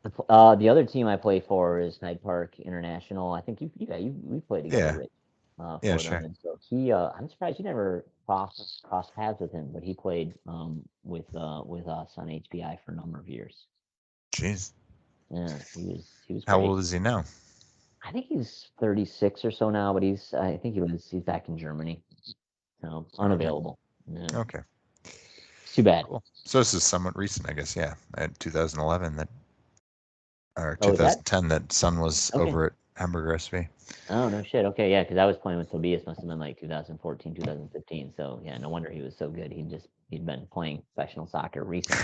The other team I play for is Hyde Park International. I think we played together. Rich, yeah, sure. Them. And so I'm surprised you never crossed paths with him, but he played with us on HBI for a number of years. Jeez. Yeah, he was. How great. old is he now? I think he's 36 or so now, but he's back in Germany, so unavailable. Yeah. Okay. It's too bad. Cool. So this is somewhat recent, I guess. Yeah, at 2011 or 2010 that Sun was over at Hamburger SV. Oh, no shit. Okay, yeah, because I was playing with Tobias, must have been like 2014, 2015. So yeah, no wonder he was so good. He'd been playing professional soccer recently.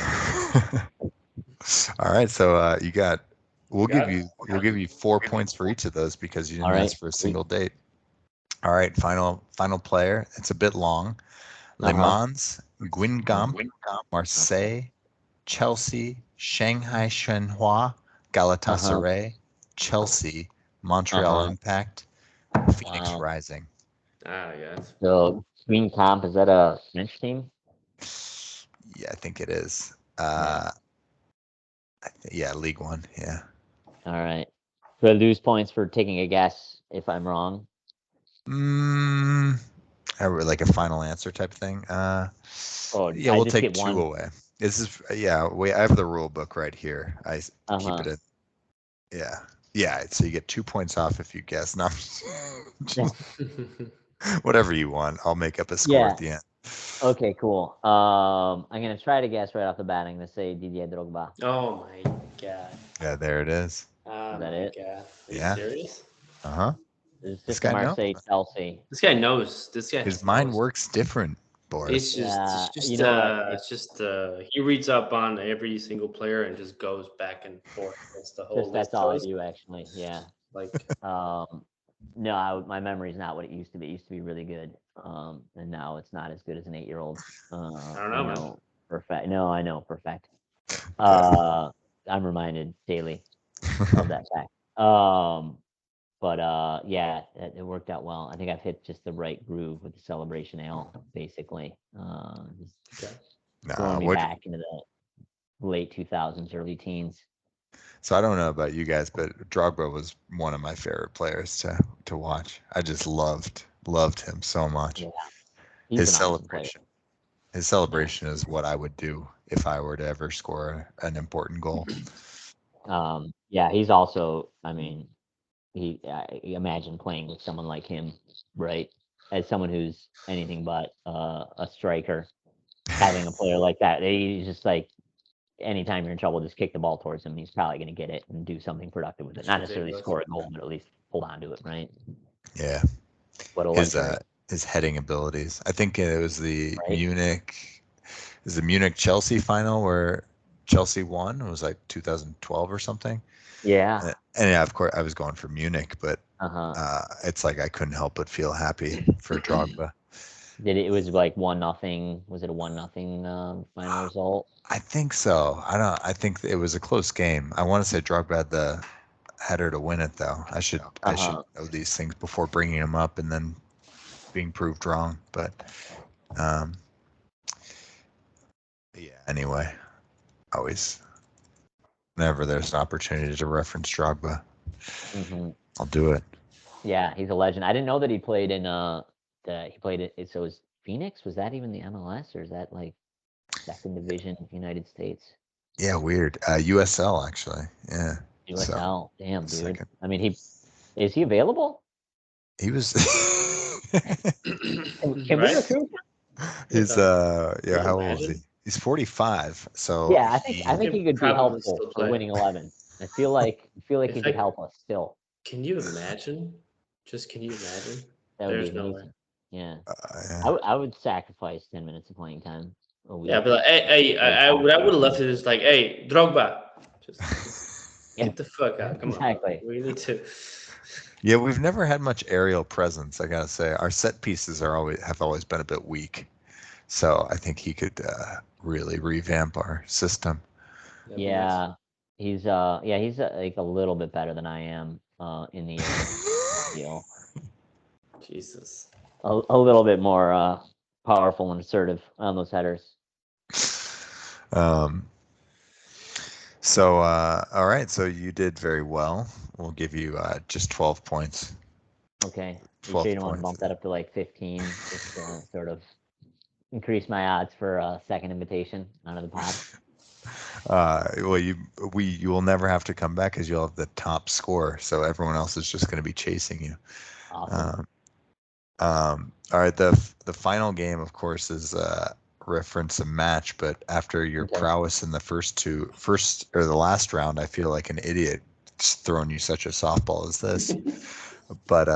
All right, so we'll give you 4 points for each of those because you didn't ask for a single date. All right, final player. It's a bit long. Le Mans, Guingamp, Marseille, Chelsea, Shanghai Shenhua, Galatasaray, Chelsea, Montreal Impact, Phoenix Rising. Ah, yes. So Guingamp, is that a French team? Yeah, I think it is. Yeah, League One. Yeah. All right. Do I lose points for taking a guess if I'm wrong? Like a final answer type thing. Yeah, we'll take 2 away. This is I have the rule book right here. I keep it at yeah. So you get 2 points off if you guess. No, whatever you want. I'll make up a score at the end. Okay, cool. I'm gonna try to guess right off the bat. I'm gonna say Didier Drogba. Oh my god. Yeah, there it is. Is that it? God. Are you serious? It's just Marseille, Chelsea. This guy knows. His mind works different, Boris. It's just he reads up on every single player and just goes back and forth. That's the whole. That's all I do, actually. Yeah. Like. No, my memory is not what it used to be. It used to be really good, and now it's not as good as an 8-year-old. I don't know, man. For fact. No, I know for fact. I'm reminded daily of that fact. But yeah, it worked out well. I think I've hit just the right groove with the celebration ale, basically. Throwing me back into the late 2000s, early teens. So I don't know about you guys, but Drogba was one of my favorite players to watch. I just loved him so much. Yeah. His celebration is what I would do if I were to ever score an important goal. Yeah, he's also, I mean, imagine playing with someone like him, right? As someone who's anything but a striker, having a player like that, he's just like, anytime you're in trouble, just kick the ball towards him. He's probably going to get it and do something productive with it. Not necessarily score a goal, but at least hold on to it, right? Yeah. His heading abilities. I think it was the Munich Chelsea final where Chelsea won. It was like 2012 or something. Yeah. And yeah, of course, I was going for Munich, but it's like I couldn't help but feel happy for Drogba. It was like 1-0. Was it a 1-0 final result? I think so. I think it was a close game. I want to say Drogba had the header to win it, though. I should know these things before bringing him up and then being proved wrong. But yeah. Anyway, always, whenever there's an opportunity to reference Drogba, I'll do it. Yeah, he's a legend. I didn't know that he played in he played it. So was Phoenix? Was that even the MLS, or is that like second division United States? Yeah, weird. USL actually. Yeah. USL. So, damn, dude. Second. I mean, is he available? He was. Can we recruit him? He's how old is he? He's 45. So yeah, I think he could be helpful for winning 11. I feel like he could help us still. Can you imagine? Can you imagine? There's no way. Yeah. Yeah. I would sacrifice 10 minutes of playing time a week. Yeah, but like, hey, what I would have left it is like, hey, Drogba, just get the fuck out. Come Exactly. on, we need to. Yeah, we've never had much aerial presence. I gotta say, our set pieces have always been a bit weak. So I think he could really revamp our system. Yeah, he's like a little bit better than I am in the air deal. Jesus. A little bit more powerful and assertive on those headers. So all right, so you did very well. We'll give you just 12 points. Okay. 12 you don't want to points. bump that up to like 15, just to sort of increase my odds for a second invitation onto the pod. Well, you will never have to come back because you'll have the top score. So everyone else is just going to be chasing you. Awesome. All right, the final game, of course, is reference a match. But after your prowess in the first or the last round, I feel like an idiot just throwing you such a softball as this. But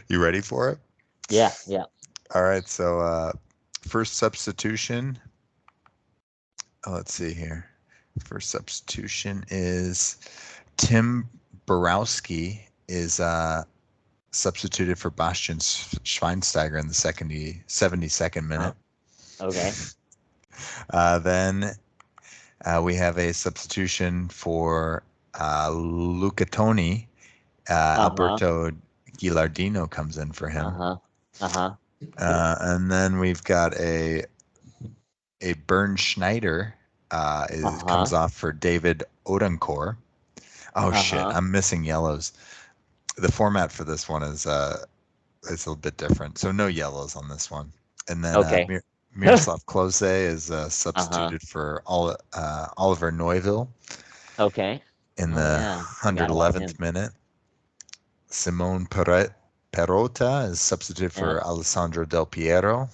you ready for it? Yeah. All right, so first substitution. Let's see here. First substitution is Tim Borowski is substituted for Bastian Schweinsteiger in the 72nd minute. Oh. Okay. Then we have a substitution for Luca Toni. Alberto Gilardino comes in for him. And then we've got a Bernd Schneider comes off for David Odenkor. Oh shit, I'm missing yellows. The format for this one is a little bit different, so no yellows on this one. And then Miroslav Klose is substituted for Oliver Neuville. Okay. In the 111th minute. Simone Perrotta is substituted for Alessandro Del Piero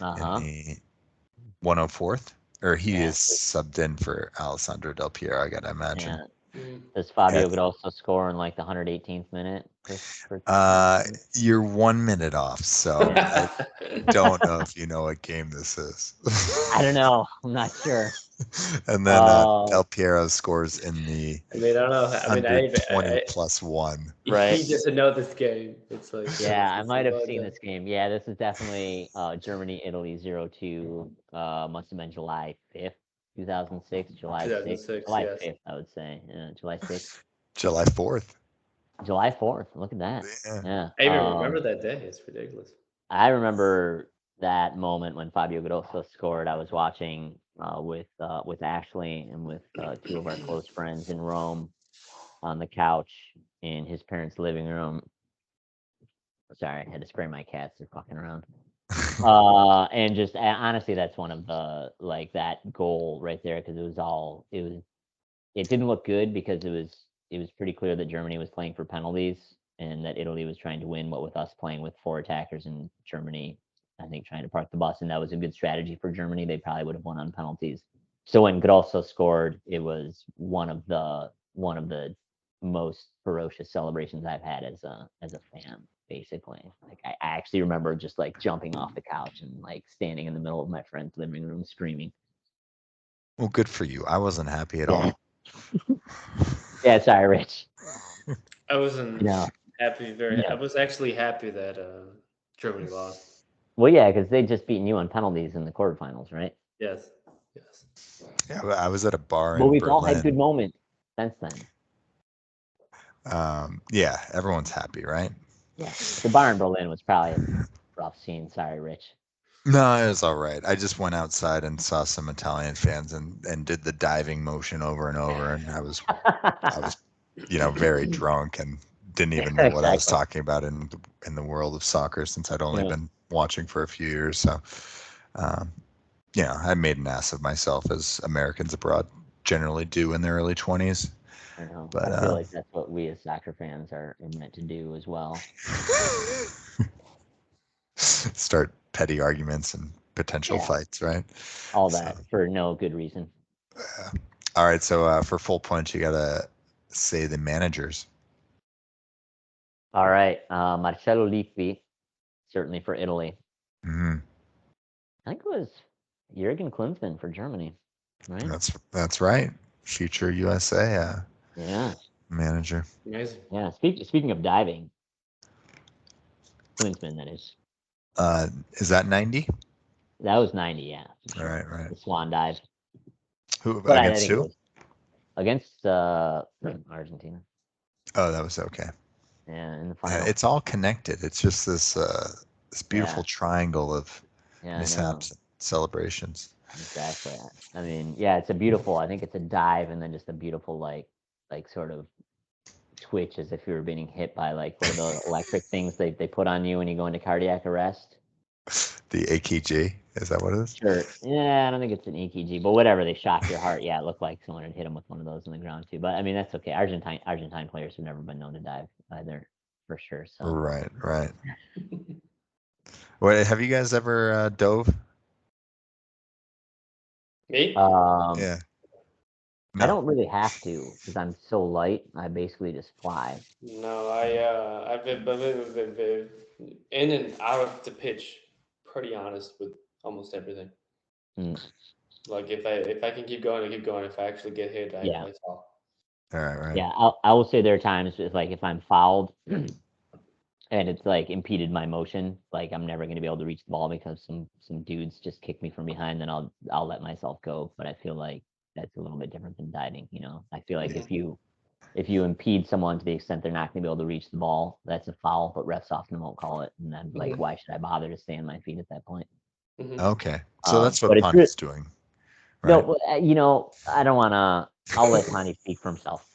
in the 104th. Or he is subbed in for Alessandro Del Piero, I gotta imagine. Does Fabio Grosso score in like the 118th minute? You're 1 minute off, so I don't know if you know what game this is. I don't know. I'm not sure. And then Del Piero scores in the I don't know. 120 plus 1. Right. He doesn't know this game. It's like I might have seen this game. Yeah, this is definitely Germany-Italy 0-2. Must have been July 5th, 2006. July 6th. July 5th, I would say. July 6th. July 4th. July 4th. Look at that. Yeah. I even remember that day. It's ridiculous. I remember that moment when Fabio Grosso scored. I was watching with Ashley and with two of our close friends in Rome on the couch in his parents' living room. Sorry, I had to spray my cats. They're fucking around. And just honestly, that's one of the that goal right there, because it didn't look good because it was pretty clear that Germany was playing for penalties and that Italy was trying to win, what with us playing with 4 attackers and Germany, I think, trying to park the bus, and that was a good strategy for Germany. They probably would have won on penalties. So when Grosso scored, it was one of the most ferocious celebrations I've had as a fan, basically. Like I actually remember just like jumping off the couch and like standing in the middle of my friend's living room screaming. Well, good for you. I wasn't happy at all. Yeah, sorry, Rich. I wasn't happy. I was actually happy that Germany lost. Well, yeah, because they just beaten you on penalties in the quarterfinals, right? Yes. Yeah, I was at a bar in Berlin. We've all had good moments since then. Yeah, everyone's happy, right? Yeah, the bar in Berlin was probably a rough scene. Sorry, Rich. No, it was all right. I just went outside and saw some Italian fans and did the diving motion over and over, and I was very drunk and didn't even know what I was talking about in the world of soccer, since I'd only been watching for a few years. So, I made an ass of myself, as Americans abroad generally do in their early 20s. I know. But I feel like that's what we as soccer fans are meant to do as well. Start petty arguments and potential fights, right? All that for no good reason. All right, so for full points, you gotta say the managers. All right, Marcello Lippi, certainly for Italy. Mm-hmm. I think it was Jurgen Klinsmann for Germany, right? That's right. Future USA Yeah. manager. Amazing. Yeah. Speaking of diving, Klinsmann, that is. Is that 90? That was 90, yeah. All right. The swan dive. Who But I against think it who? was against Argentina. Oh, that was okay. Yeah, in the Yeah, final. it's all connected. It's just this beautiful triangle of mishaps and celebrations. Exactly. I mean, yeah, it's a beautiful. I think it's a dive and then just a beautiful like sort of twitch as if you were being hit by like one of the electric things they put on you when you go into cardiac arrest. The AKG, is that what it is? Sure. Yeah, I don't think it's an EKG, but whatever. They shock your heart. Yeah, it looked like someone had hit him with one of those in the ground too. But I mean, that's okay. Argentine players have never been known to dive either, for sure. So. Right. What have you guys ever dove? Me? Yeah. No. I don't really have to because I'm so light. I basically just fly. No, I've been in and out of the pitch. Pretty honest with almost everything. Mm. Like if I can keep going, I keep going. If I actually get hit, I fall. All right. Yeah, I will say there are times it's like if I'm fouled and it's like impeded my motion, like I'm never going to be able to reach the ball because some dudes just kick me from behind, then I'll let myself go. But I feel like that's a little bit different than diving. I feel like if you impede someone to the extent they're not going to be able to reach the ball, that's a foul. But refs often won't call it, and then like why should I bother to stay on my feet at that point? Okay, so that's what but Ponti's doing. Right? No, I don't want to. I'll let Ponti speak for himself.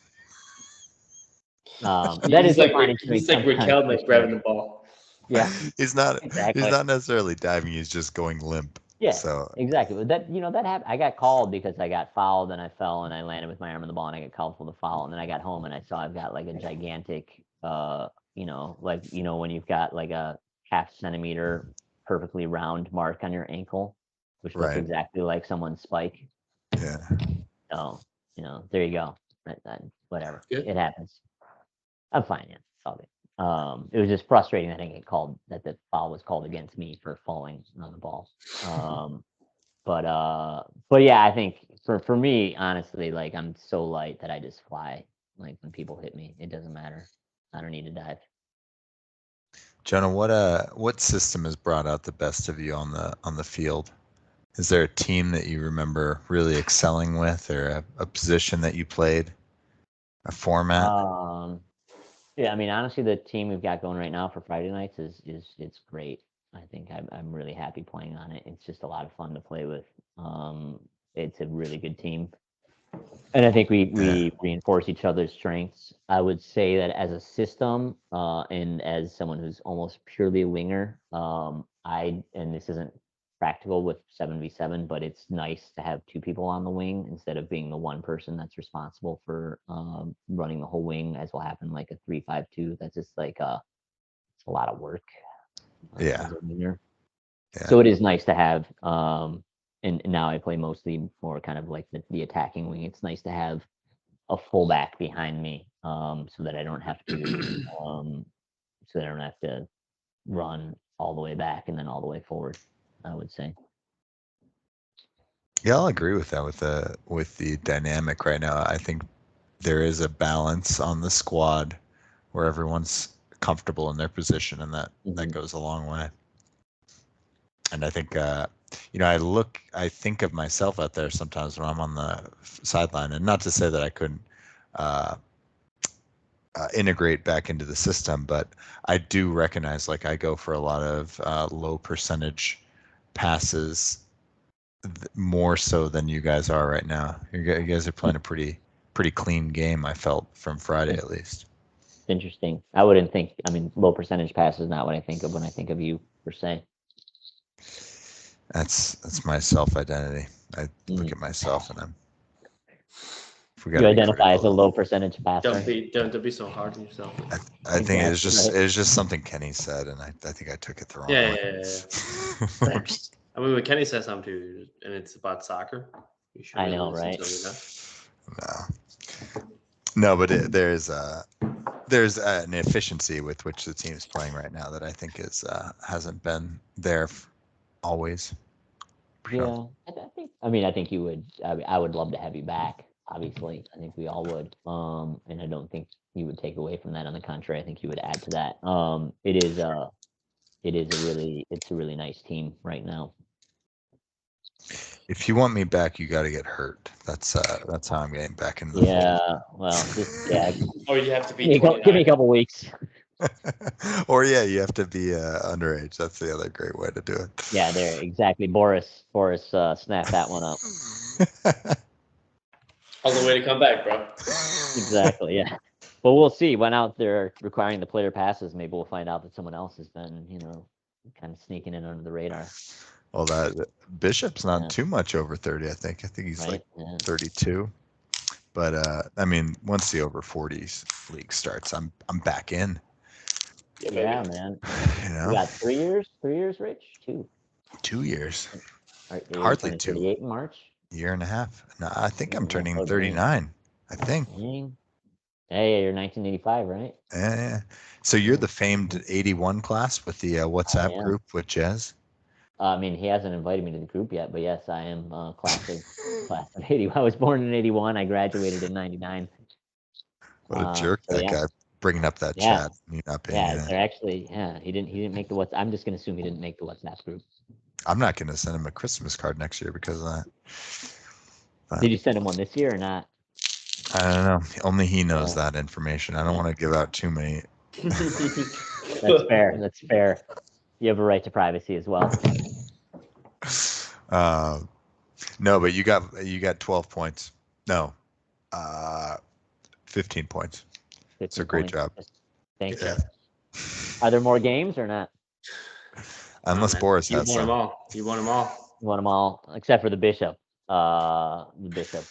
That he's is like he's like Raquel grabbing the ball. Yeah, he's not exactly. He's not necessarily diving. He's just going limp. Yeah, so exactly. But that that happened. I got called because I got fouled and I fell and I landed with my arm on the ball and I got called for the foul and then I got home and I saw I've got like a gigantic when you've got like a half centimeter perfectly round mark on your ankle, which looks exactly like someone's spike. Yeah. So there you go. Whatever. Good. It happens. I'm fine. Yeah, it's all good. It was just frustrating. I think that the foul was called against me for falling on the ball. But yeah, I think for me, honestly, like I'm so light that I just fly. Like when people hit me, it doesn't matter. I don't need to dive. Jonah, what system has brought out the best of you on the field? Is there a team that you remember really excelling with, or a position that you played, a format? Yeah, I mean, honestly, the team we've got going right now for Friday nights is it's great. I think I'm really happy playing on it. It's just a lot of fun to play with. It's a really good team, and I think we reinforce each other's strengths. I would say that as a system, and as someone who's almost purely a winger, and this isn't practical with 7v7, but it's nice to have two people on the wing instead of being the one person that's responsible for running the whole wing, as will happen like a 3-5-2. That's just like it's a lot of work. As a winger. Yeah. So it is nice to have. And now I play mostly more kind of like the attacking wing. It's nice to have a fullback behind me, so that I don't have to, run all the way back and then all the way forward. I would say. Yeah, I'll agree with that. With the dynamic right now, I think there is a balance on the squad where everyone's comfortable in their position, and that goes a long way. And I think I think of myself out there sometimes when I'm on the sideline, and not to say that I couldn't integrate back into the system, but I do recognize like I go for a lot of low percentage passes, more so than you guys are right now. You guys are playing a pretty clean game, I felt, from Friday at least. Interesting. I wouldn't think. I mean, low percentage pass is not what I think of when I think of you per se. That's my self-identity. I look at myself and you identify as a low percentage passer. Don't be so hard on yourself. I think it was just something Kenny said, and I think I took it the wrong way. Yeah. I mean, when Kenny says something to you, and it's about soccer, you should. I know, right? No, but there's an efficiency with which the team is playing right now that I think is hasn't been there always. Yeah, I think you would. I would love to have you back. Obviously, I think we all would. And I don't think you would take away from that. On the contrary, I think you would add to that. It's a really nice team right now. If you want me back, you got to get hurt. That's how I'm getting back into the fold. Well, Or you have to be. Give me a couple weeks. Or you have to be underage. That's the other great way to do it. Yeah, there exactly. Boris snapped that one up. All the way to come back, bro. Exactly. Yeah. But we'll see. When out there requiring the player passes, maybe we'll find out that someone else has been, kind of sneaking in under the radar. Well, that Bishop's not too much over 30. I think he's like 32. But I mean, once the over 40s league starts, I'm back in. Yeah, man. You got 3 years? 3 years, Rich? 2. 2 years. Hardly 2. 38 in March. Year and a half. No, I think I'm turning 39. I think. Hey, you're 1985, right? Yeah. So you're the famed 81 class with the WhatsApp group with Jez? I mean, he hasn't invited me to the group yet, but yes, I am class of 80. I was born in 81. I graduated in 99. What a jerk that guy bringing up that chat. You not paying they're actually, he didn't make the WhatsApp. I'm just going to assume he didn't make the WhatsApp group. I'm not going to send him a Christmas card next year because of that. Did you send him one this year or not? I don't know. Only he knows that information. I don't want to give out too many. That's fair. That's fair. You have a right to privacy as well. No, but you got 12 points. No, 15 points. It's a great job. Thank you. Are there more games or not? Unless Boris has some. You won them all. You won them all, except for the Bishop. The Bishop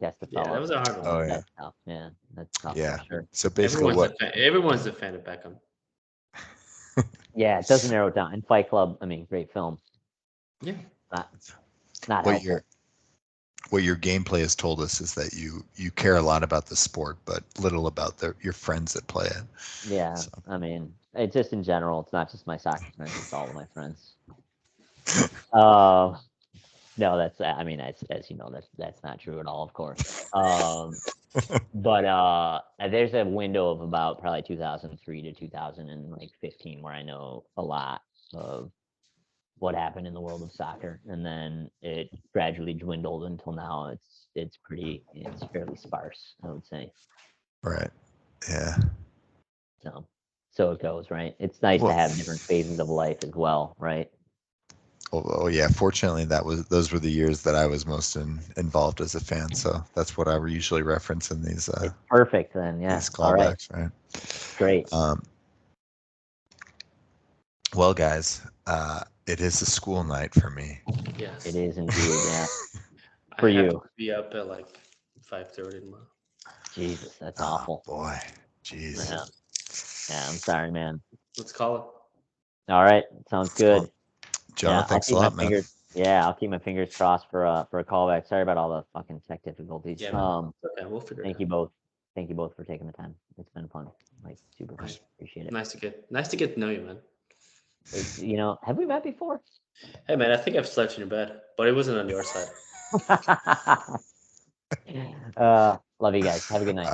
gets the fellow. Yeah, that was a hard one. Oh, yeah. That's tough. Yeah, that's tough. Yeah. For sure. So basically, everyone's a fan of Beckham. Yeah, it doesn't narrow it down. And Fight Club, I mean, great film. Yeah. Not what your gameplay has told us is that you care a lot about the sport, but little about your friends that play it. Yeah, so. I mean, it's just in general. It's not just my soccer friends; it's all of my friends. No, that's. I mean, as you know, that's not true at all, of course. But there's a window of about probably 2003 to 2015 where I know a lot of what happened in the world of soccer, and then it gradually dwindled until now. It's fairly sparse, I would say. Right. Yeah. So it goes, right? It's nice to have different phases of life as well, right? Oh yeah. Fortunately, those were the years that I was most involved as a fan. So that's what I usually reference in these. It's perfect then, yeah. These callbacks, right? Great. Well, guys, it is a school night for me. Yes, it is indeed. Yeah. For you, to be up at like 5:30 tomorrow. Jesus, that's awful. Boy, jeez. Yeah, I'm sorry, man. Let's call it. All right, sounds good. Jonah, thanks a lot, man. Yeah, I'll keep my fingers crossed for a callback. Sorry about all the fucking tech difficulties. Yeah, okay, we'll figure it out. Thank you both. Thank you both for taking the time. It's been fun. Like super fun. Appreciate it. Nice to get to know you, man. Have we met before? Hey, man, I think I've slept in your bed, but it wasn't on your side. Love you guys. Have a good night.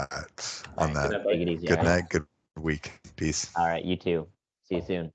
On that, take it easy. Good night. Good week. Peace. All right, you too. See you soon.